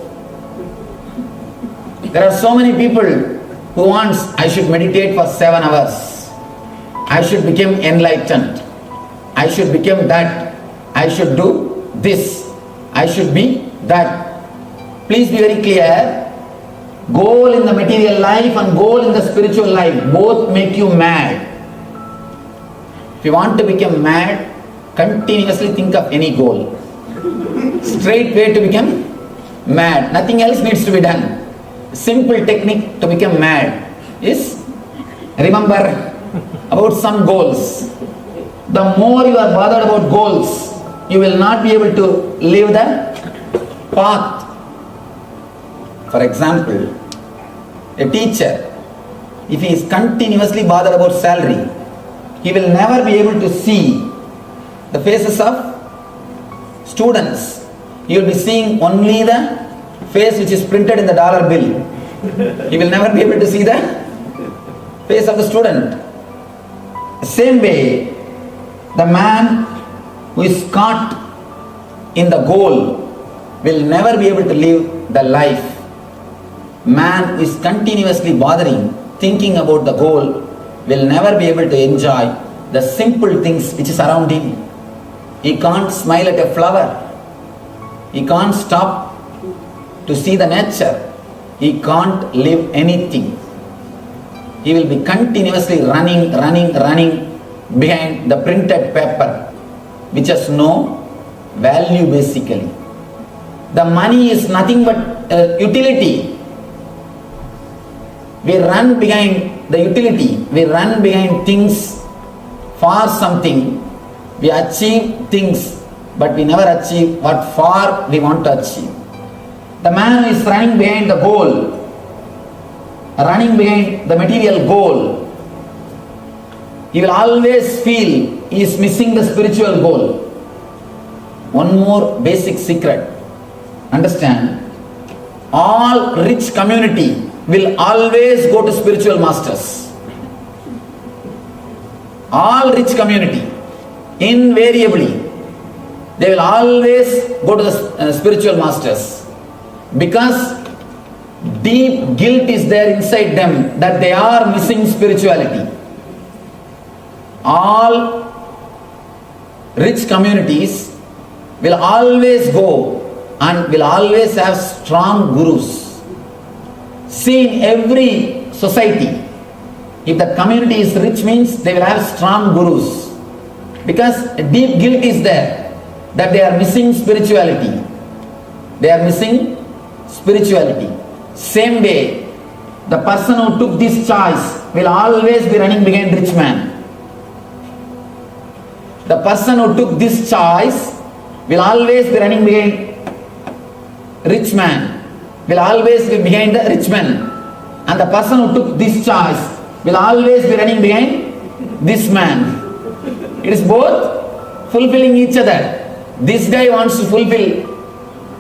There are so many people who wants, I should meditate for 7 hours. I should become enlightened. I should become that. I should do this. I should be that. Please be very clear. Goal in the material life and goal in the spiritual life both make you mad. If you want to become mad, continuously think of any goal. Straight way to become mad. Nothing else needs to be done. Simple technique to become mad is remember about some goals. The more you are bothered about goals, you will not be able to live the path. For example, a teacher, if he is continuously bothered about salary, he will never be able to see the faces of students. He will be seeing only the face which is printed in the dollar bill. He will never be able to see the face of the student. The same way, the man who is caught in the goal will never be able to live the life. Man who is continuously bothering, thinking about the goal, will never be able to enjoy the simple things which is around him. He can't smile at a flower. He can't stop to see the nature. He can't live anything. He will be continuously running behind the printed paper, which has no value basically. The money is nothing but utility. We run behind the utility. We run behind things for something. We achieve things, but we never achieve what for we want to achieve. The man who is running behind the goal, running behind the material goal, he will always feel he is missing the spiritual goal. One more basic secret. Understand, all rich community will always go to spiritual masters. All rich community, invariably, they will always go to the spiritual masters, because deep guilt is there inside them that they are missing spirituality. All rich communities will always go and will always have strong gurus. See, in every society, if the community is rich, means they will have strong gurus, because a deep guilt is there that they are missing spirituality. They are missing spirituality. Same way, the person who took this choice will always be running behind rich man. The person who took this choice will always be running behind rich man, will always be behind the rich man. And the person who took this choice will always be running behind this man. It is both fulfilling each other. This guy wants to fulfill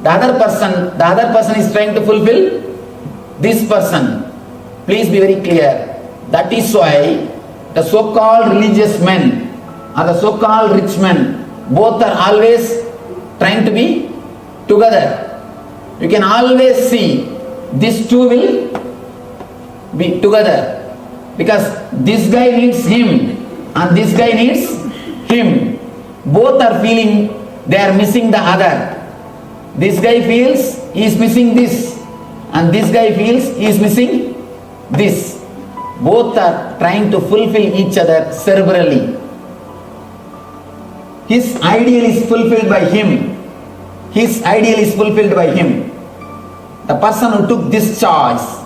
the other person is trying to fulfill this person. Please be very clear. That is why the so-called religious men or the so-called rich men, both are always trying to be together. You can always see these two will be together, because this guy needs him and this guy needs him. Both are feeling they are missing the other. This guy feels he is missing this, and this guy feels he is missing this. Both are trying to fulfill each other cerebrally. His ideal is fulfilled by him. His ideal is fulfilled by him. The person who took this choice,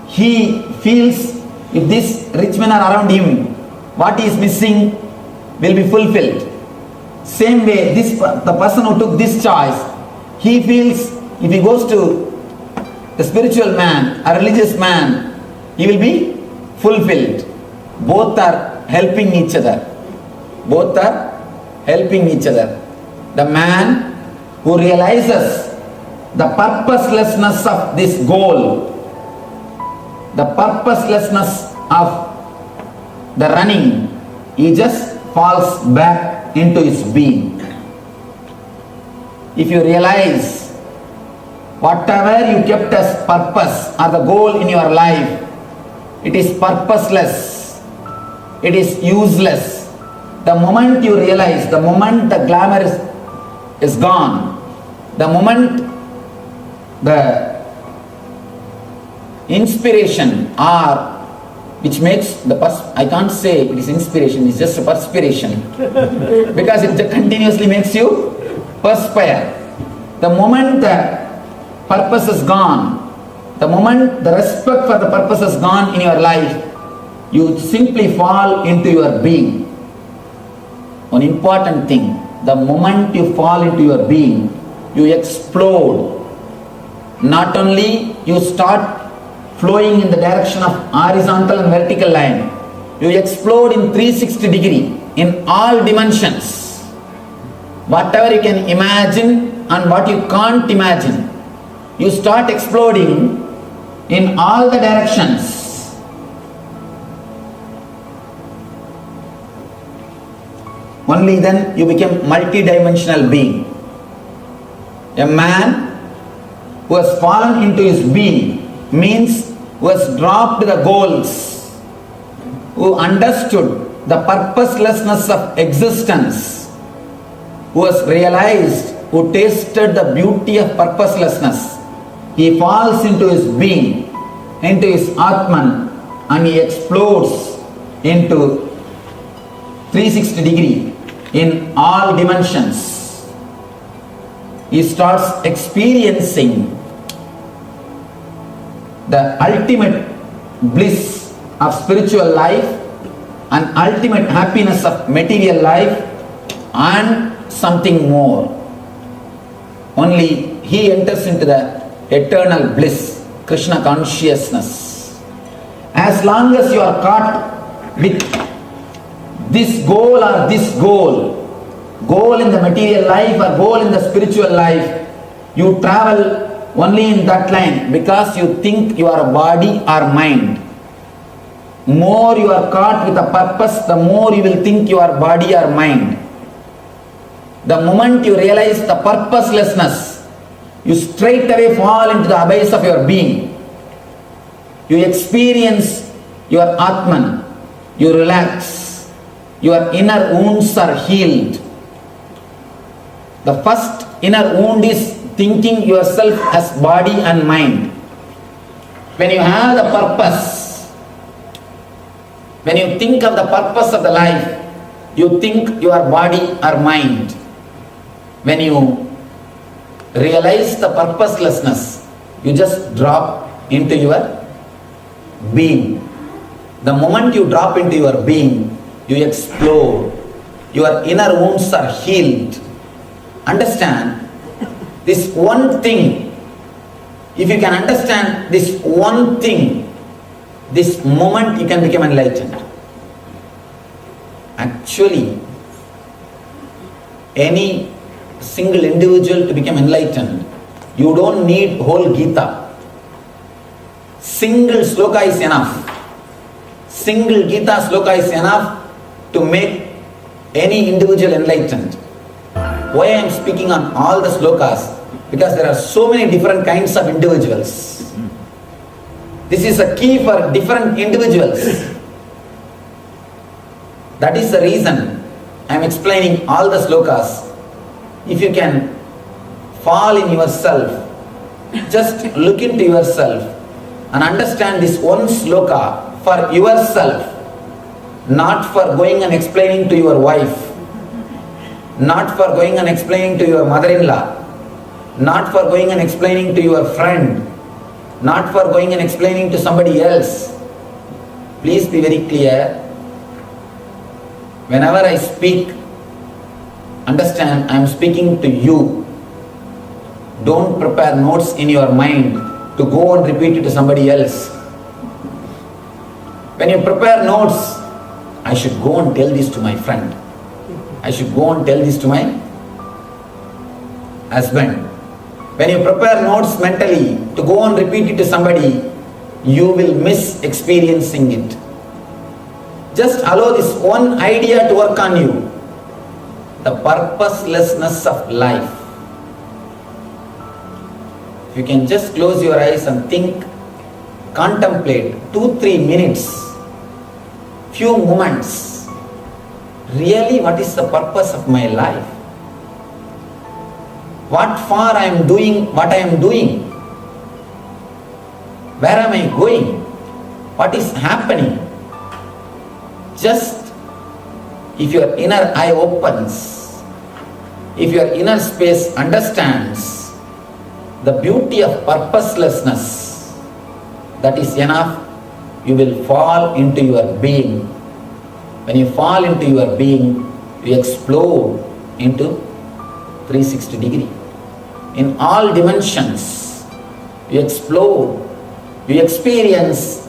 he feels If these rich men are around him, what he is missing will be fulfilled. Same way, the person who took this choice, he feels if he goes to a spiritual man, a religious man, he will be fulfilled. Both are helping each other. Both are helping each other. The man who realizes the purposelessness of this goal, the purposelessness of the running, he just falls back into his being. If you realize whatever you kept as purpose or the goal in your life, it is purposeless, it is useless. The moment you realize, the moment the glamour is gone, the moment the inspiration or which makes the I can't say it is inspiration, it's just a perspiration because it continuously makes you perspire. The moment the purpose is gone, the moment the respect for the purpose is gone in your life, you simply fall into your being. One important thing, the moment you fall into your being, you explode. Not only you start flowing in the direction of horizontal and vertical line, you explode in 360 degree in all dimensions. Whatever you can imagine and what you can't imagine, you start exploding in all the directions. Only then you become multi-dimensional being. A man who has fallen into his being means who has dropped the goals, who understood the purposelessness of existence, who has realized, who tasted the beauty of purposelessness. He falls into his being, into his Atman, and he explodes into 360 degree in all dimensions. He starts experiencing the ultimate bliss of spiritual life and ultimate happiness of material life and something more. Only he enters into the eternal bliss, Krishna consciousness. As long as you are caught with this goal or this goal in the material life or goal in the spiritual life, you travel only in that line because you think you are body or mind. More you are caught with a purpose, the more you will think you are body or mind. The moment you realize the purposelessness, you straight away fall into the abyss of your being. You experience your Atman, you relax, your inner wounds are healed. The first inner wound is thinking yourself as body and mind. When you have the purpose, when you think of the purpose of the life, you think you are body or mind. When you realize the purposelessness, you just drop into your being. The moment you drop into your being, you explode. Your inner wounds are healed. Understand this one thing. If you can understand this one thing, this moment you can become enlightened. Actually, any single individual to become enlightened, you don't need whole Gita. Single sloka is enough. Single Gita sloka is enough to make any individual enlightened. Why I am speaking on all the slokas? Because there are so many different kinds of individuals. This is a key for different individuals. That is the reason I am explaining all the slokas. If you can fall in yourself, just look into yourself and understand this one sloka for yourself, not for going and explaining to your wife, not for going and explaining to your mother-in-law, not for going and explaining to your friend, not for going and explaining to somebody else. Please be very clear. Whenever I speak, understand I am speaking to you. Don't prepare notes in your mind to go and repeat it to somebody else. When you prepare notes, I should go and tell this to my friend. I should go and tell this to my husband. When you prepare notes mentally to go and repeat it to somebody, you will miss experiencing it. Just allow this one idea to work on you. The purposelessness of life. If you can just close your eyes and think, contemplate 2-3 minutes, few moments. Really, what is the purpose of my life? What for I am doing what I am doing? Where am I going? What is happening? Just if your inner eye opens, if your inner space understands the beauty of purposelessness, that is enough. You will fall into your being. When you fall into your being, you explode into 360 degree. In all dimensions, you explode. You experience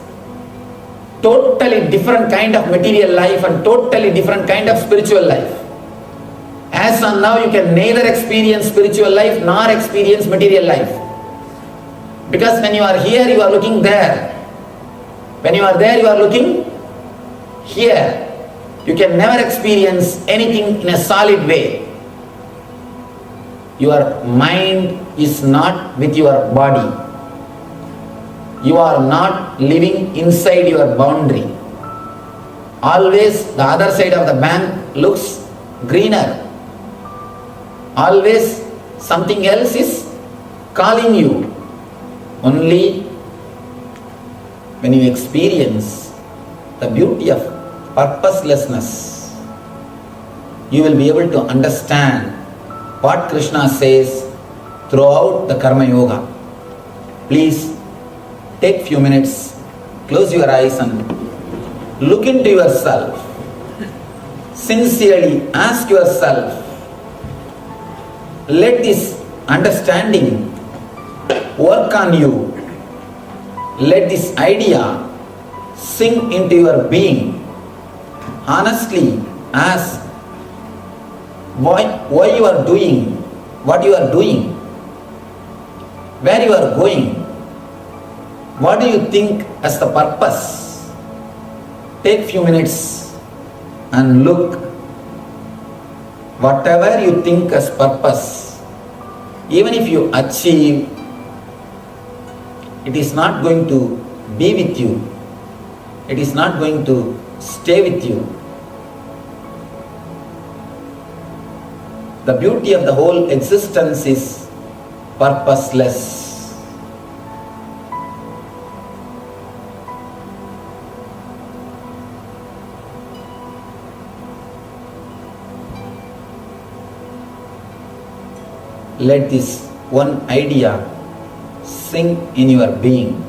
totally different kind of material life and totally different kind of spiritual life. As on now, you can neither experience spiritual life nor experience material life. Because when you are here, you are looking there. When you are there, you are looking here. You can never experience anything in a solid way. Your mind is not with your body. You are not living inside your boundary. Always the other side of the bank looks greener. Always something else is calling you. Only when you experience the beauty of purposelessness, you will be able to understand what Krishna says throughout the Karma Yoga. Please take few minutes, close your eyes and look into yourself. Sincerely ask yourself, let this understanding work on you. Let this idea sink into your being. Honestly ask why you are doing what you are doing, where you are going, what do you think as the purpose. Take few minutes and look. Whatever you think as purpose, even if you achieve, it is not going to be with you. It is not going to stay with you. The beauty of the whole existence is purposeless. Let this one idea sink in your being.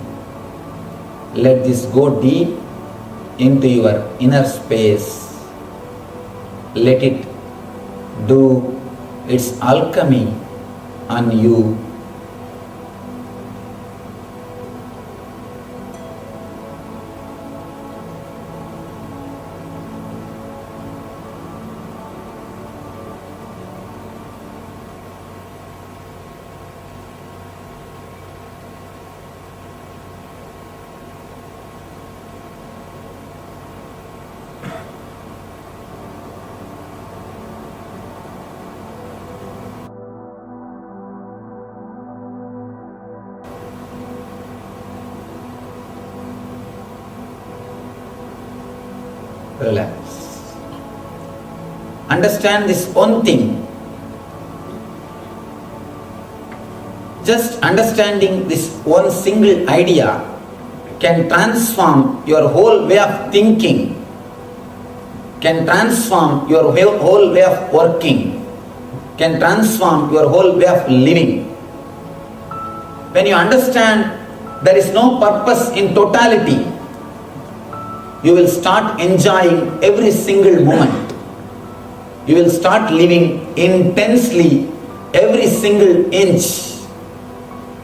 Let this go deep into your inner space. Let it do its alchemy on you. Relax. Understand this one thing. Just understanding this one single idea can transform your whole way of thinking, can transform your whole way of working, can transform your whole way of living. When you understand there is no purpose in totality, you will start enjoying every single moment. You will start living intensely every single inch.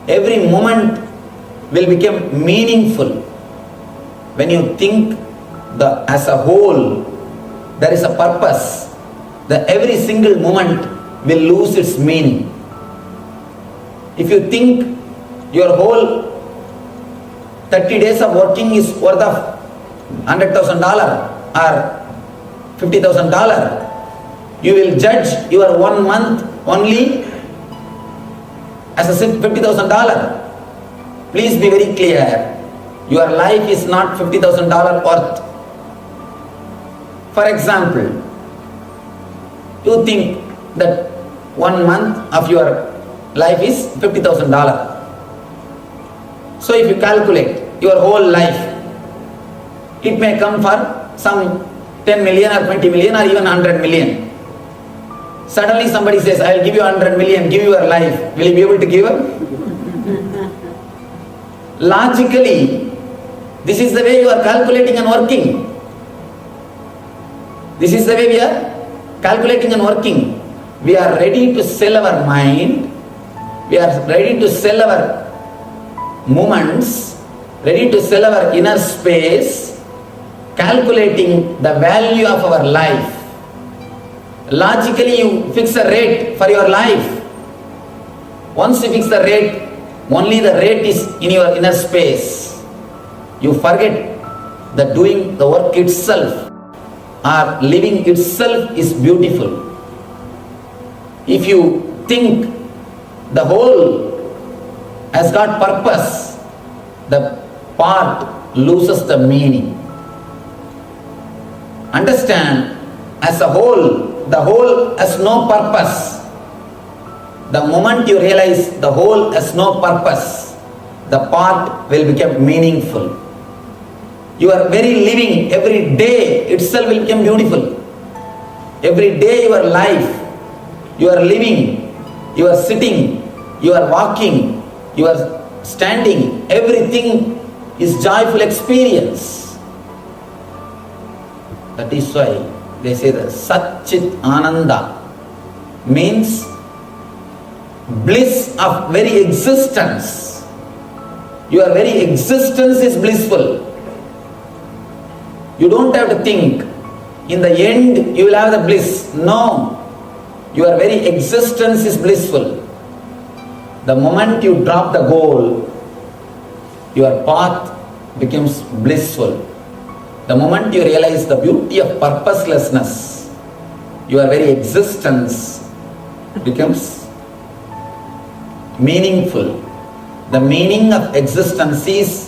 Every moment will become meaningful. When you think as a whole, there is a purpose. Every single moment will lose its meaning. If you think your whole 30 days of working is worth of $100,000 or $50,000, you will judge your 1 month only as a $50,000. Please be very clear. Your life is not $50,000 worth. For example, you think that 1 month of your life is $50,000. So if you calculate your whole life, it may come for some 10 million or 20 million or even 100 million. Suddenly somebody says, I will give you 100 million, give you your life. Will you be able to give up? Logically, this is the way you are calculating and working. This is the way we are calculating and working. We are ready to sell our mind. We are ready to sell our moments, ready to sell our inner space, calculating the value of our life. Logically, you fix a rate for your life. Once you fix the rate, only the rate is in your inner space. You forget that doing the work itself or living itself is beautiful. If you think the whole has got purpose, the part loses the meaning. Understand, as a whole, the whole has no purpose. The moment you realize the whole has no purpose, the part will become meaningful. Your very living, every day itself will become beautiful. Every day your life, you are living, you are sitting, you are walking, you are standing, everything is joyful experience. That is why they say that Satchit Ananda means bliss of very existence. Your very existence is blissful. You don't have to think, in the end you will have the bliss. No. Your very existence is blissful. The moment you drop the goal, your path becomes blissful. The moment you realize the beauty of purposelessness, your very existence becomes meaningful. The meaning of existence is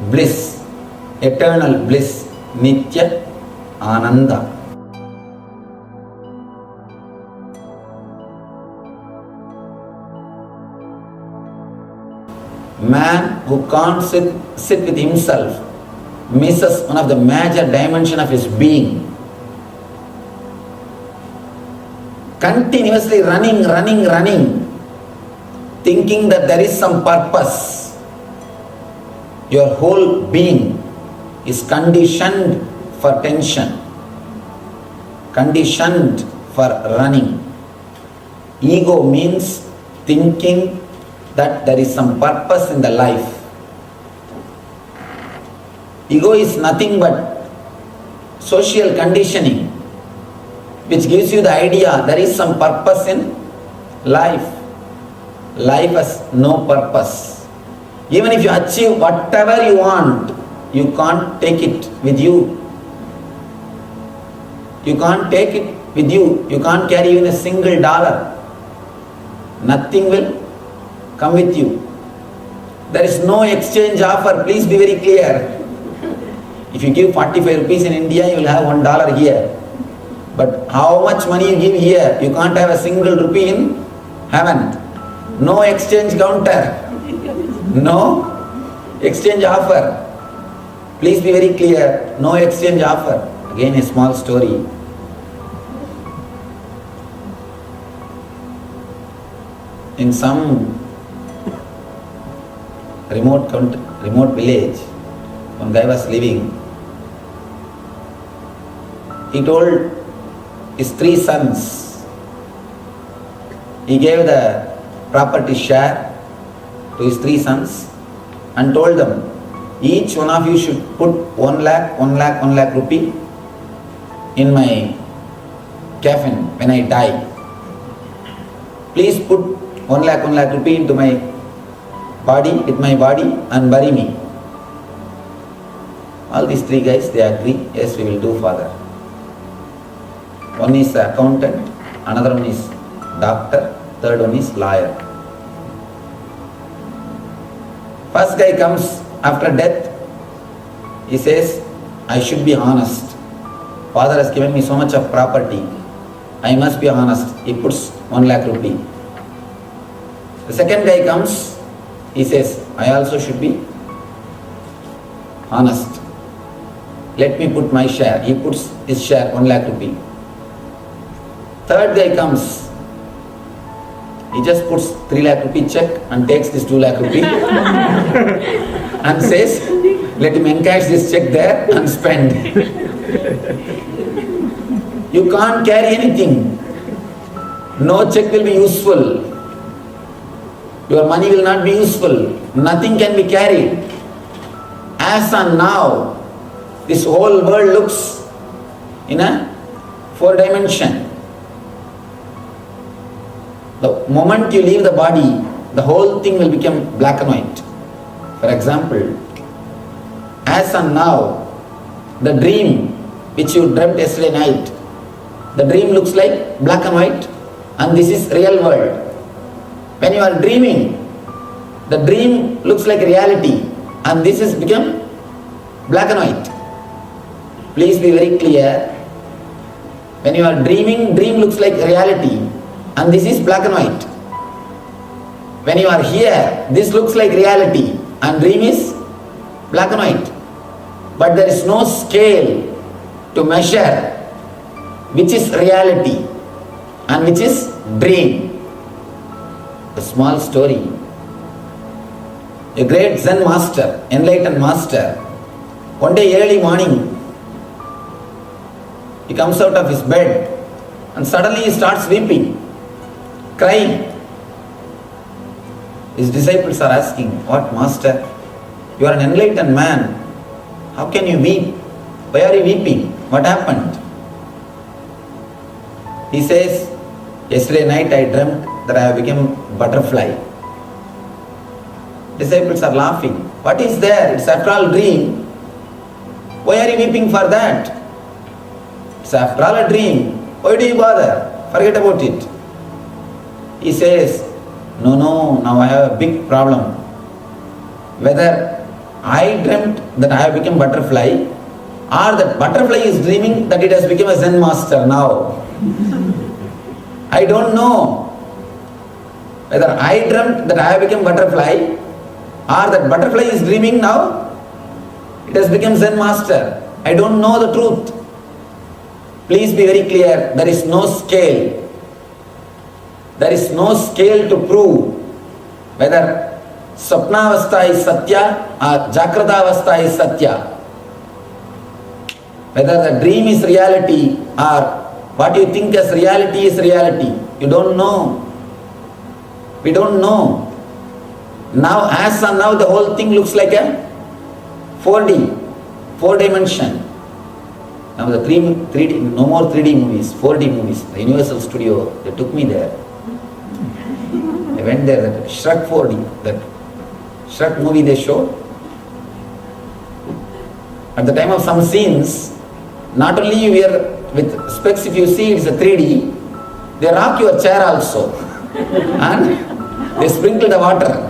bliss, eternal bliss, Nitya Ananda. Man who can't sit with himself misses one of the major dimensions of his being. Continuously running, thinking that there is some purpose. Your whole being is conditioned for tension, conditioned for running. Ego means thinking that there is some purpose in the life. Ego is nothing but social conditioning which gives you the idea there is some purpose in life. Life has no purpose. Even if you achieve whatever you want, you can't take it with you. You can't take it with you. You can't carry even a single dollar. Nothing will come with you. There is no exchange offer. Please be very clear. If you give 45 rupees in India, you will have $1 here. But how much money you give here, you can't have a single rupee in heaven. No exchange counter. No exchange offer. Please be very clear. No exchange offer. Again, a small story. In some remote village, one guy was living. he told his 3 sons, he gave the property share to his 3 sons and told them, each one of you should put 1 lakh rupee in my coffin when I die. Please put 1 lakh rupee into my body, with my body, and bury me. All these 3 guys, they agree, yes, we will do, Father. One is accountant, another one is doctor, third one is lawyer. First guy comes after death, he says, I should be honest. Father has given me so much of property, I must be honest. He puts 1 lakh rupee. The second guy comes, he says, I also should be honest. Let me put my share. He puts his share, 1 lakh rupee. Third guy comes, he just puts 3 lakh rupee check and takes this 2 lakh rupee and says, let him encash this check there and spend. You can't carry anything. No check will be useful. Your money will not be useful. Nothing can be carried. As and now, this whole world looks in a 4 dimension. The moment you leave the body, the whole thing will become black and white. For example, as and now, the dream which you dreamt yesterday night, the dream looks like black and white, and this is real world. When you are dreaming, the dream looks like reality, and this has become black and white. Please be very clear. When you are dreaming, dream looks like reality, and this is black and white. When you are here, this looks like reality, and dream is black and white. But there is no scale to measure which is reality and which is dream. A small story. A great Zen master, enlightened master, one day early morning, he comes out of his bed and suddenly he starts weeping, crying. His disciples are asking, what, master? You are an enlightened man. How can you weep? Why are you weeping? What happened? He says, yesterday night I dreamt that I have become butterfly. Disciples are laughing. What is there? It's after all dream. Why are you weeping for that? It's after all a dream. Why do you bother? Forget about it. He says, no, now I have a big problem. Whether I dreamt that I have become butterfly, or that butterfly is dreaming that it has become a Zen master now. I don't know whether I dreamt that I have become butterfly, or that butterfly is dreaming now it has become Zen master. I don't know the truth. Please be very clear, there is no scale. There is no scale to prove whether Sapnavastha is Satya or Jakratavastha is Satya. Whether the dream is reality or what you think as reality is reality. You don't know. We don't know. Now, as and now, the whole thing looks like a 4D, 4 dimension. Now the 3D, no more 3D movies, 4D movies. The Universal Studio, they took me there. I went there, that Shrek 4D, that Shrek movie they showed. At the time of some scenes, not only you wear with specs, if you see it's a 3D, they rock your chair also. And they sprinkle the water.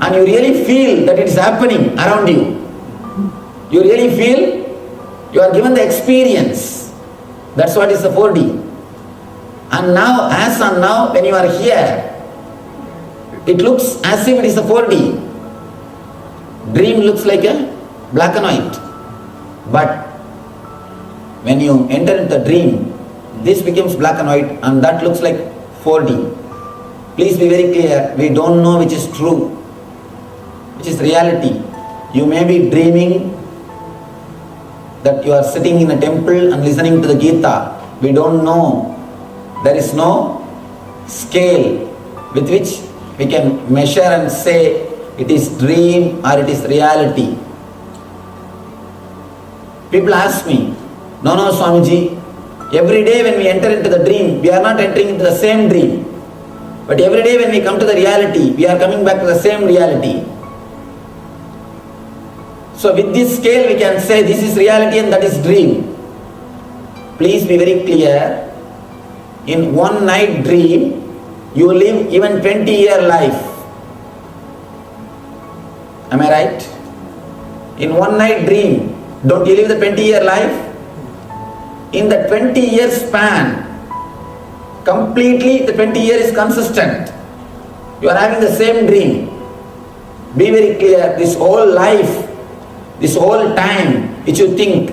And you really feel that it is happening around you. You really feel you are given the experience. That's what is the 4D. And now, as and now, when you are here, it looks as if it is a 4D. Dream looks like a black and white. But when you enter into the dream, this becomes black and white and that looks like 4D. Please be very clear, we don't know which is true, which is reality. You may be dreaming that you are sitting in a temple and listening to the Gita. We don't know. There is no scale with which we can measure and say it is dream or it is reality. People ask me, no Swamiji, every day when we enter into the dream, we are not entering into the same dream. But every day when we come to the reality, we are coming back to the same reality. So with this scale we can say this is reality and that is dream. Please be very clear. In one night dream, you live even 20-year life. Am I right? In one night dream, don't you live the 20-year life? In the 20-year span, completely the 20 years is consistent. You are having the same dream. Be very clear, this whole life, this whole time which you think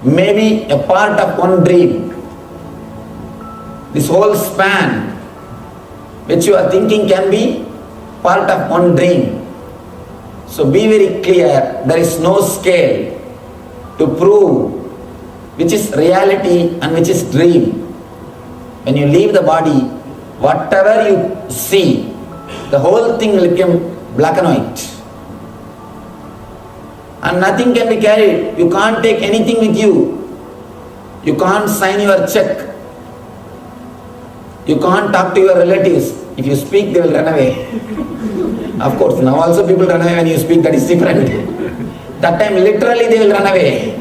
may be a part of one dream. This whole span which you are thinking can be part of one dream. So be very clear, there is no scale to prove which is reality and which is dream. When you leave the body, whatever you see, the whole thing will become black and white. And nothing can be carried. You can't take anything with you. You can't sign your check. You can't talk to your relatives. If you speak, they will run away. Of course, now also people run away when you speak, that is different. That time literally they will run away.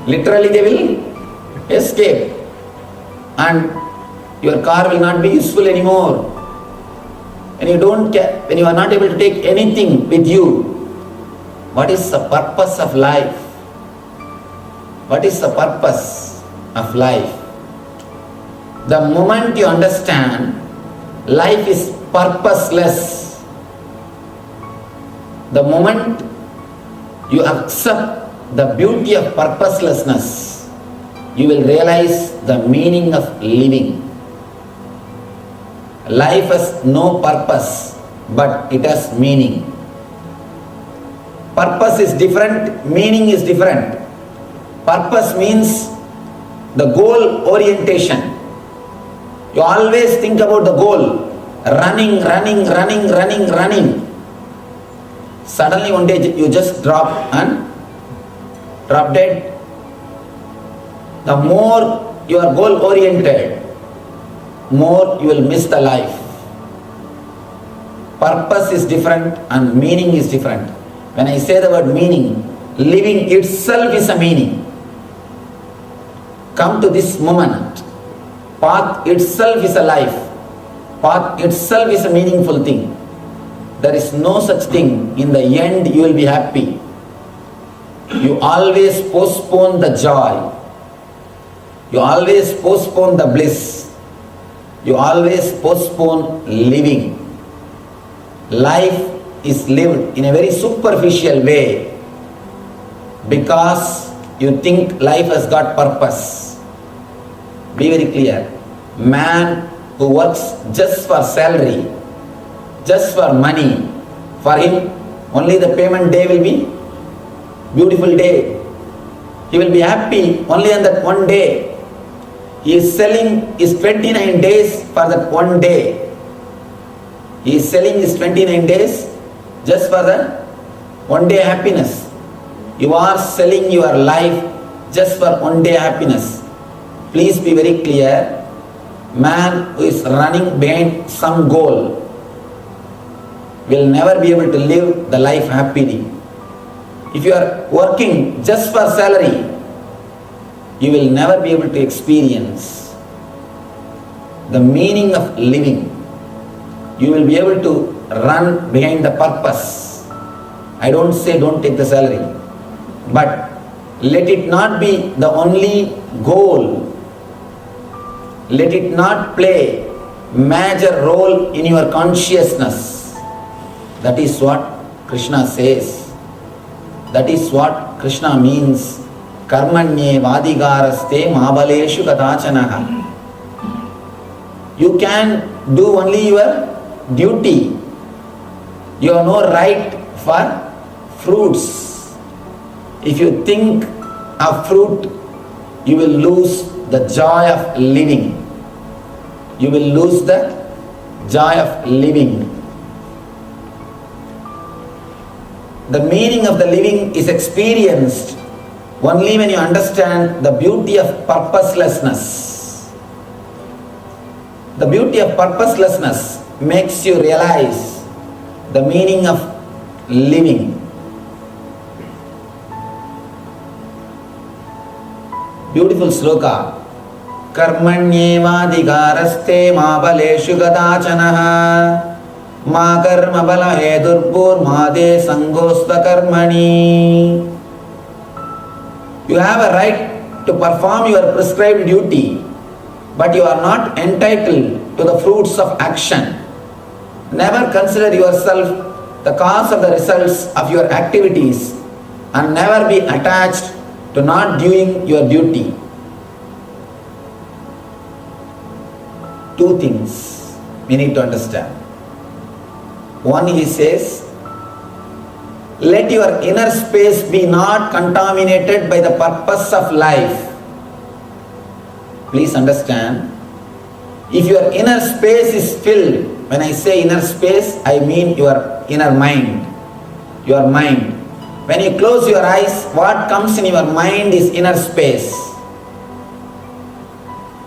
Literally they will escape. And your car will not be useful anymore. When you are not able to take anything with you, what is the purpose of life? What is the purpose of life? The moment you understand life is purposeless, the moment you accept the beauty of purposelessness, you will realize the meaning of living. Life has no purpose, but it has meaning. Purpose is different, meaning is different. Purpose means the goal orientation. You always think about the goal. Running. Suddenly one day you just drop dead. The more you are goal oriented, more you will miss the life. Purpose is different and meaning is different. When I say the word meaning, living itself is a meaning. Come to this moment. Path itself is a life. Path itself is a meaningful thing. There is no such thing. In the end you will be happy. You always postpone the joy. You always postpone the bliss. You always postpone living. Life is lived in a very superficial way because you think life has got purpose. Be very clear. Man who works just for salary, just for money, for him only the payment day will be beautiful day. He will be happy only on that one day. He is selling his 29 days for that one day. He is selling his 29 days just for the one day happiness. You are selling your life just for one day happiness. Please be very clear. Man who is running behind some goal will never be able to live the life happily. If you are working just for salary, you will never be able to experience the meaning of living. You will be able to run behind the purpose. I don't say don't take the salary, but let it not be the only goal. Let it not play major role in your consciousness. That is what Krishna says. That is what Krishna means. Karmanye vadigaraste mabaleshu katachanaha. You can do only your duty. You have no right for fruits. If you think of fruit, you will lose the joy of living. You will lose the joy of living. The meaning of the living is experienced only when you understand the beauty of purposelessness. The beauty of purposelessness makes you realize the meaning of living. Beautiful sloka. Karmanyevadhikaraste ma baleshu gadachanaha ma karma bala hedurbur made sangosta karmani. You have a right to perform your prescribed duty, but you are not entitled to the fruits of action. Never consider yourself the cause of the results of your activities and never be attached to not doing your duty. Two things we need to understand. One, he says, let your inner space be not contaminated by the purpose of life. Please understand, if your inner space is filled, when I say inner space, I mean your inner mind. Your mind. When you close your eyes, what comes in your mind is inner space.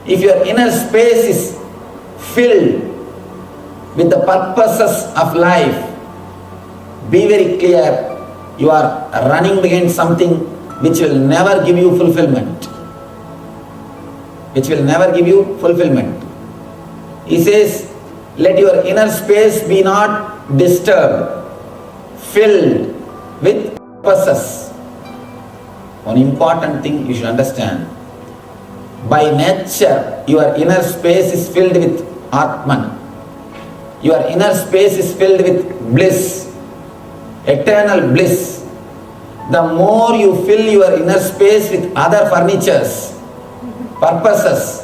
If your inner space is filled with the purposes of life, be very clear, you are running against something which will never give you fulfillment. Which will never give you fulfillment. He says, let your inner space be not disturbed, filled with purposes. One important thing you should understand. By nature, your inner space is filled with Atman. Your inner space is filled with bliss, eternal bliss. The more you fill your inner space with other furnitures, purposes,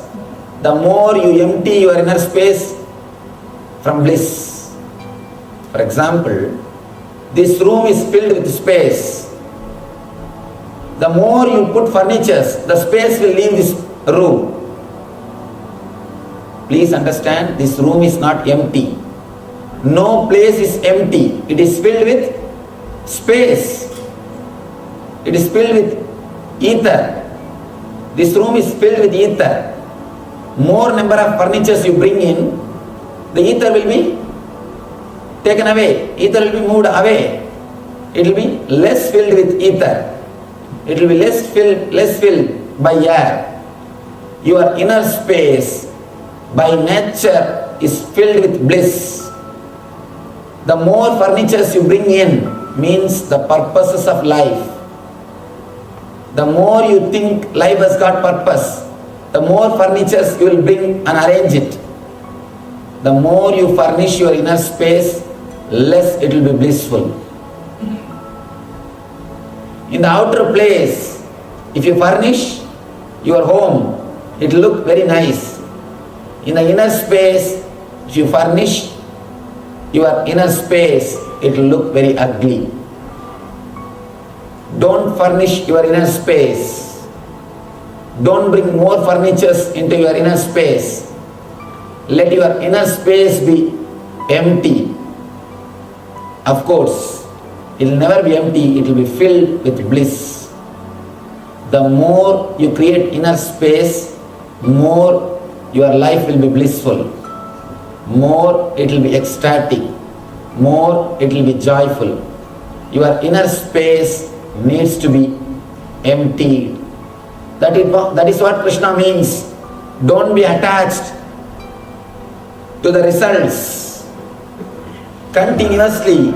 the more you empty your inner space from bliss. For example, this room is filled with space. The more you put furnitures, the space will leave this room. Please understand, this room is not empty. No place is empty. It is filled with space. It is filled with ether. This room is filled with ether. More number of furnitures you bring in, the ether will be taken away. Ether will be moved away. It will be less filled with ether. It will be less filled by air. Your inner space by nature is filled with bliss. The more furnitures you bring in means the purposes of life. The more you think life has got purpose, the more furnitures you will bring and arrange it. The more you furnish your inner space, less it will be blissful. In the outer place, if you furnish your home, it will look very nice. In the inner space, if you furnish your inner space, it will look very ugly. Don't furnish your inner space. Don't bring more furnitures into your inner space. Let your inner space be empty. Of course, it will never be empty, it will be filled with bliss. The more you create inner space, more your life will be blissful. More it will be ecstatic. More it will be joyful. Your inner space needs to be emptied. That is what Krishna means. Don't be attached to the results. Continuously,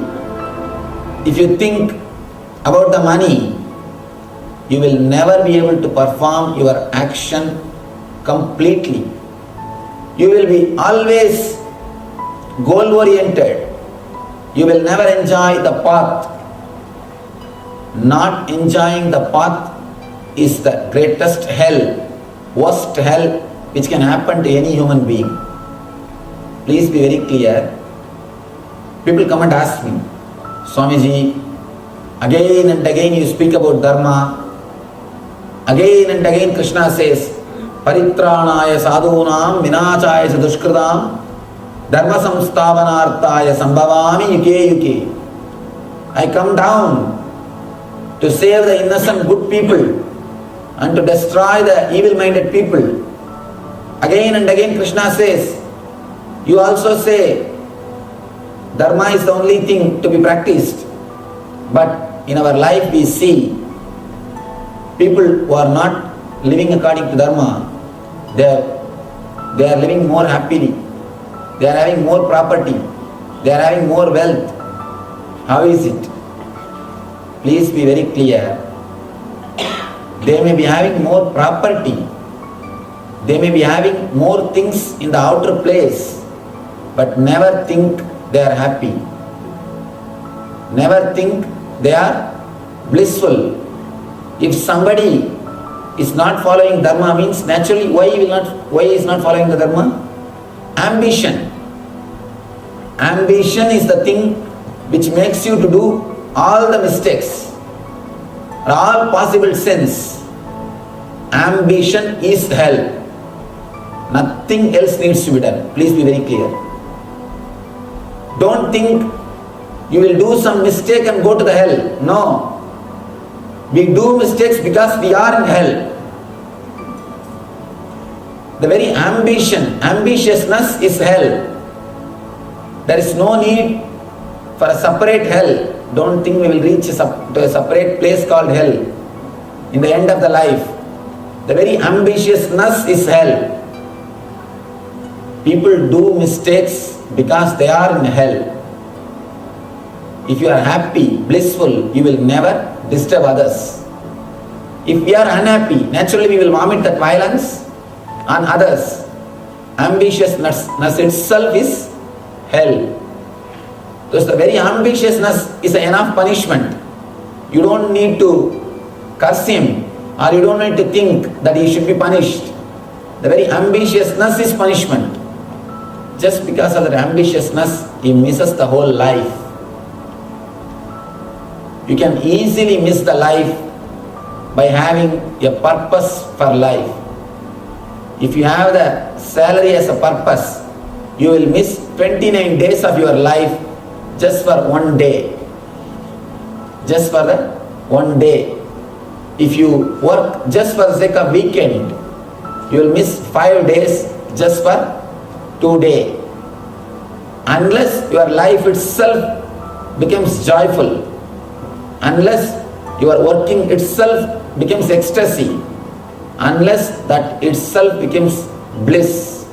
if you think about the money, you will never be able to perform your action completely. You will be always goal-oriented. You will never enjoy the path. Not enjoying the path is the greatest hell, worst hell which can happen to any human being. Please be very clear. People come and ask me, Swamiji, again and again you speak about dharma. Again and again Krishna says, Paritranaya sadhunam vinachaya dushkritam dharma samstavanarthaya sambhavami yuke yuke. I come down to save the innocent good people and to destroy the evil-minded people. Again and again Krishna says, you also say dharma is the only thing to be practiced. But in our life we see people who are not living according to dharma, they are living more happily, they are having more property, they are having more wealth. How is it? Please be very clear. They may be having more property, they may be having more things in the outer place, but never think they are happy. Never think they are blissful. If somebody is not following dharma, means naturally why he is not following the dharma? Ambition. Ambition is the thing which makes you to do all the mistakes, all possible sins. Ambition is hell. Nothing else needs to be done. Please be very clear. Don't think you will do some mistake and go to the hell. No. We do mistakes because we are in hell. The very ambitiousness is hell. There is no need for a separate hell. Don't think we will reach to a separate place called hell in the end of the life. The very ambitiousness is hell. People do mistakes because they are in hell. If you are happy, blissful, you will never disturb others. If we are unhappy, naturally we will vomit that violence on others. Ambitiousness itself is hell. Because the very ambitiousness is enough punishment. You don't need to curse him, or you don't need to think that he should be punished. The very ambitiousness is punishment. Just because of that ambitiousness, he misses the whole life. You can easily miss the life by having a purpose for life. If you have the salary as a purpose, you will miss 29 days of your life just for one day. Just for the one day. If you work just for the sake of weekend, you will miss 5 days just for 2 days. Unless your life itself becomes joyful, unless your working itself becomes ecstasy, unless that itself becomes bliss,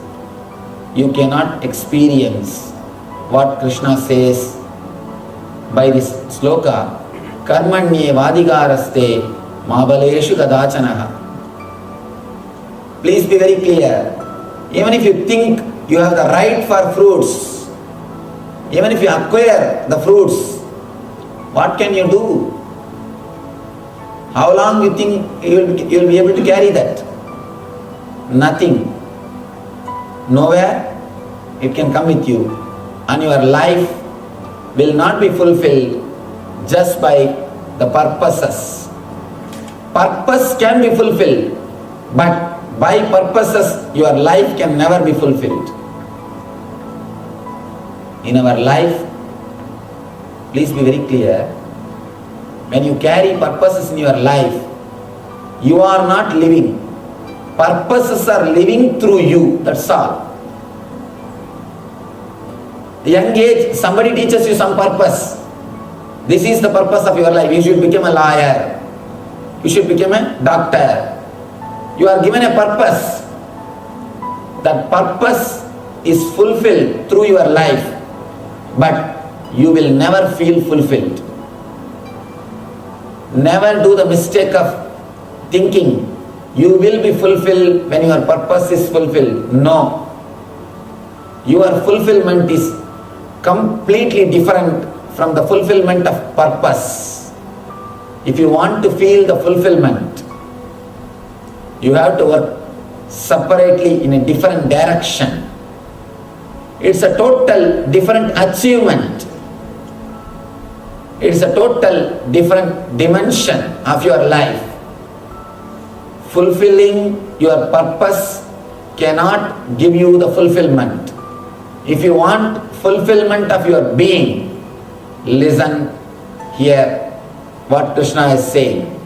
you cannot experience what Krishna says by this sloka, karmanye vadigaraste mabaleshu kadachanaha. Please be very clear. Even if you think you have the right for fruits, even if you acquire the fruits, what can you do? How long you think you will be able to carry that? Nothing. Nowhere it can come with you. And your life will not be fulfilled just by the purposes. Purpose can be fulfilled, but by purposes your life can never be fulfilled. In our life, please be very clear, when you carry purposes in your life, you are not living. Purposes are living through you, that's all. Young age, somebody teaches you some purpose. This is the purpose of your life. You should become a lawyer. You should become a doctor. You are given a purpose. That purpose is fulfilled through your life, but you will never feel fulfilled. Never do the mistake of thinking you will be fulfilled when your purpose is fulfilled. No. Your fulfillment is completely different from the fulfillment of purpose. If you want to feel the fulfillment, you have to work separately in a different direction. It's a total different achievement. It's a total different dimension of your life. fulfilling your purpose cannot give you the fulfillment. If you want fulfillment of your being, listen here what Krishna is saying.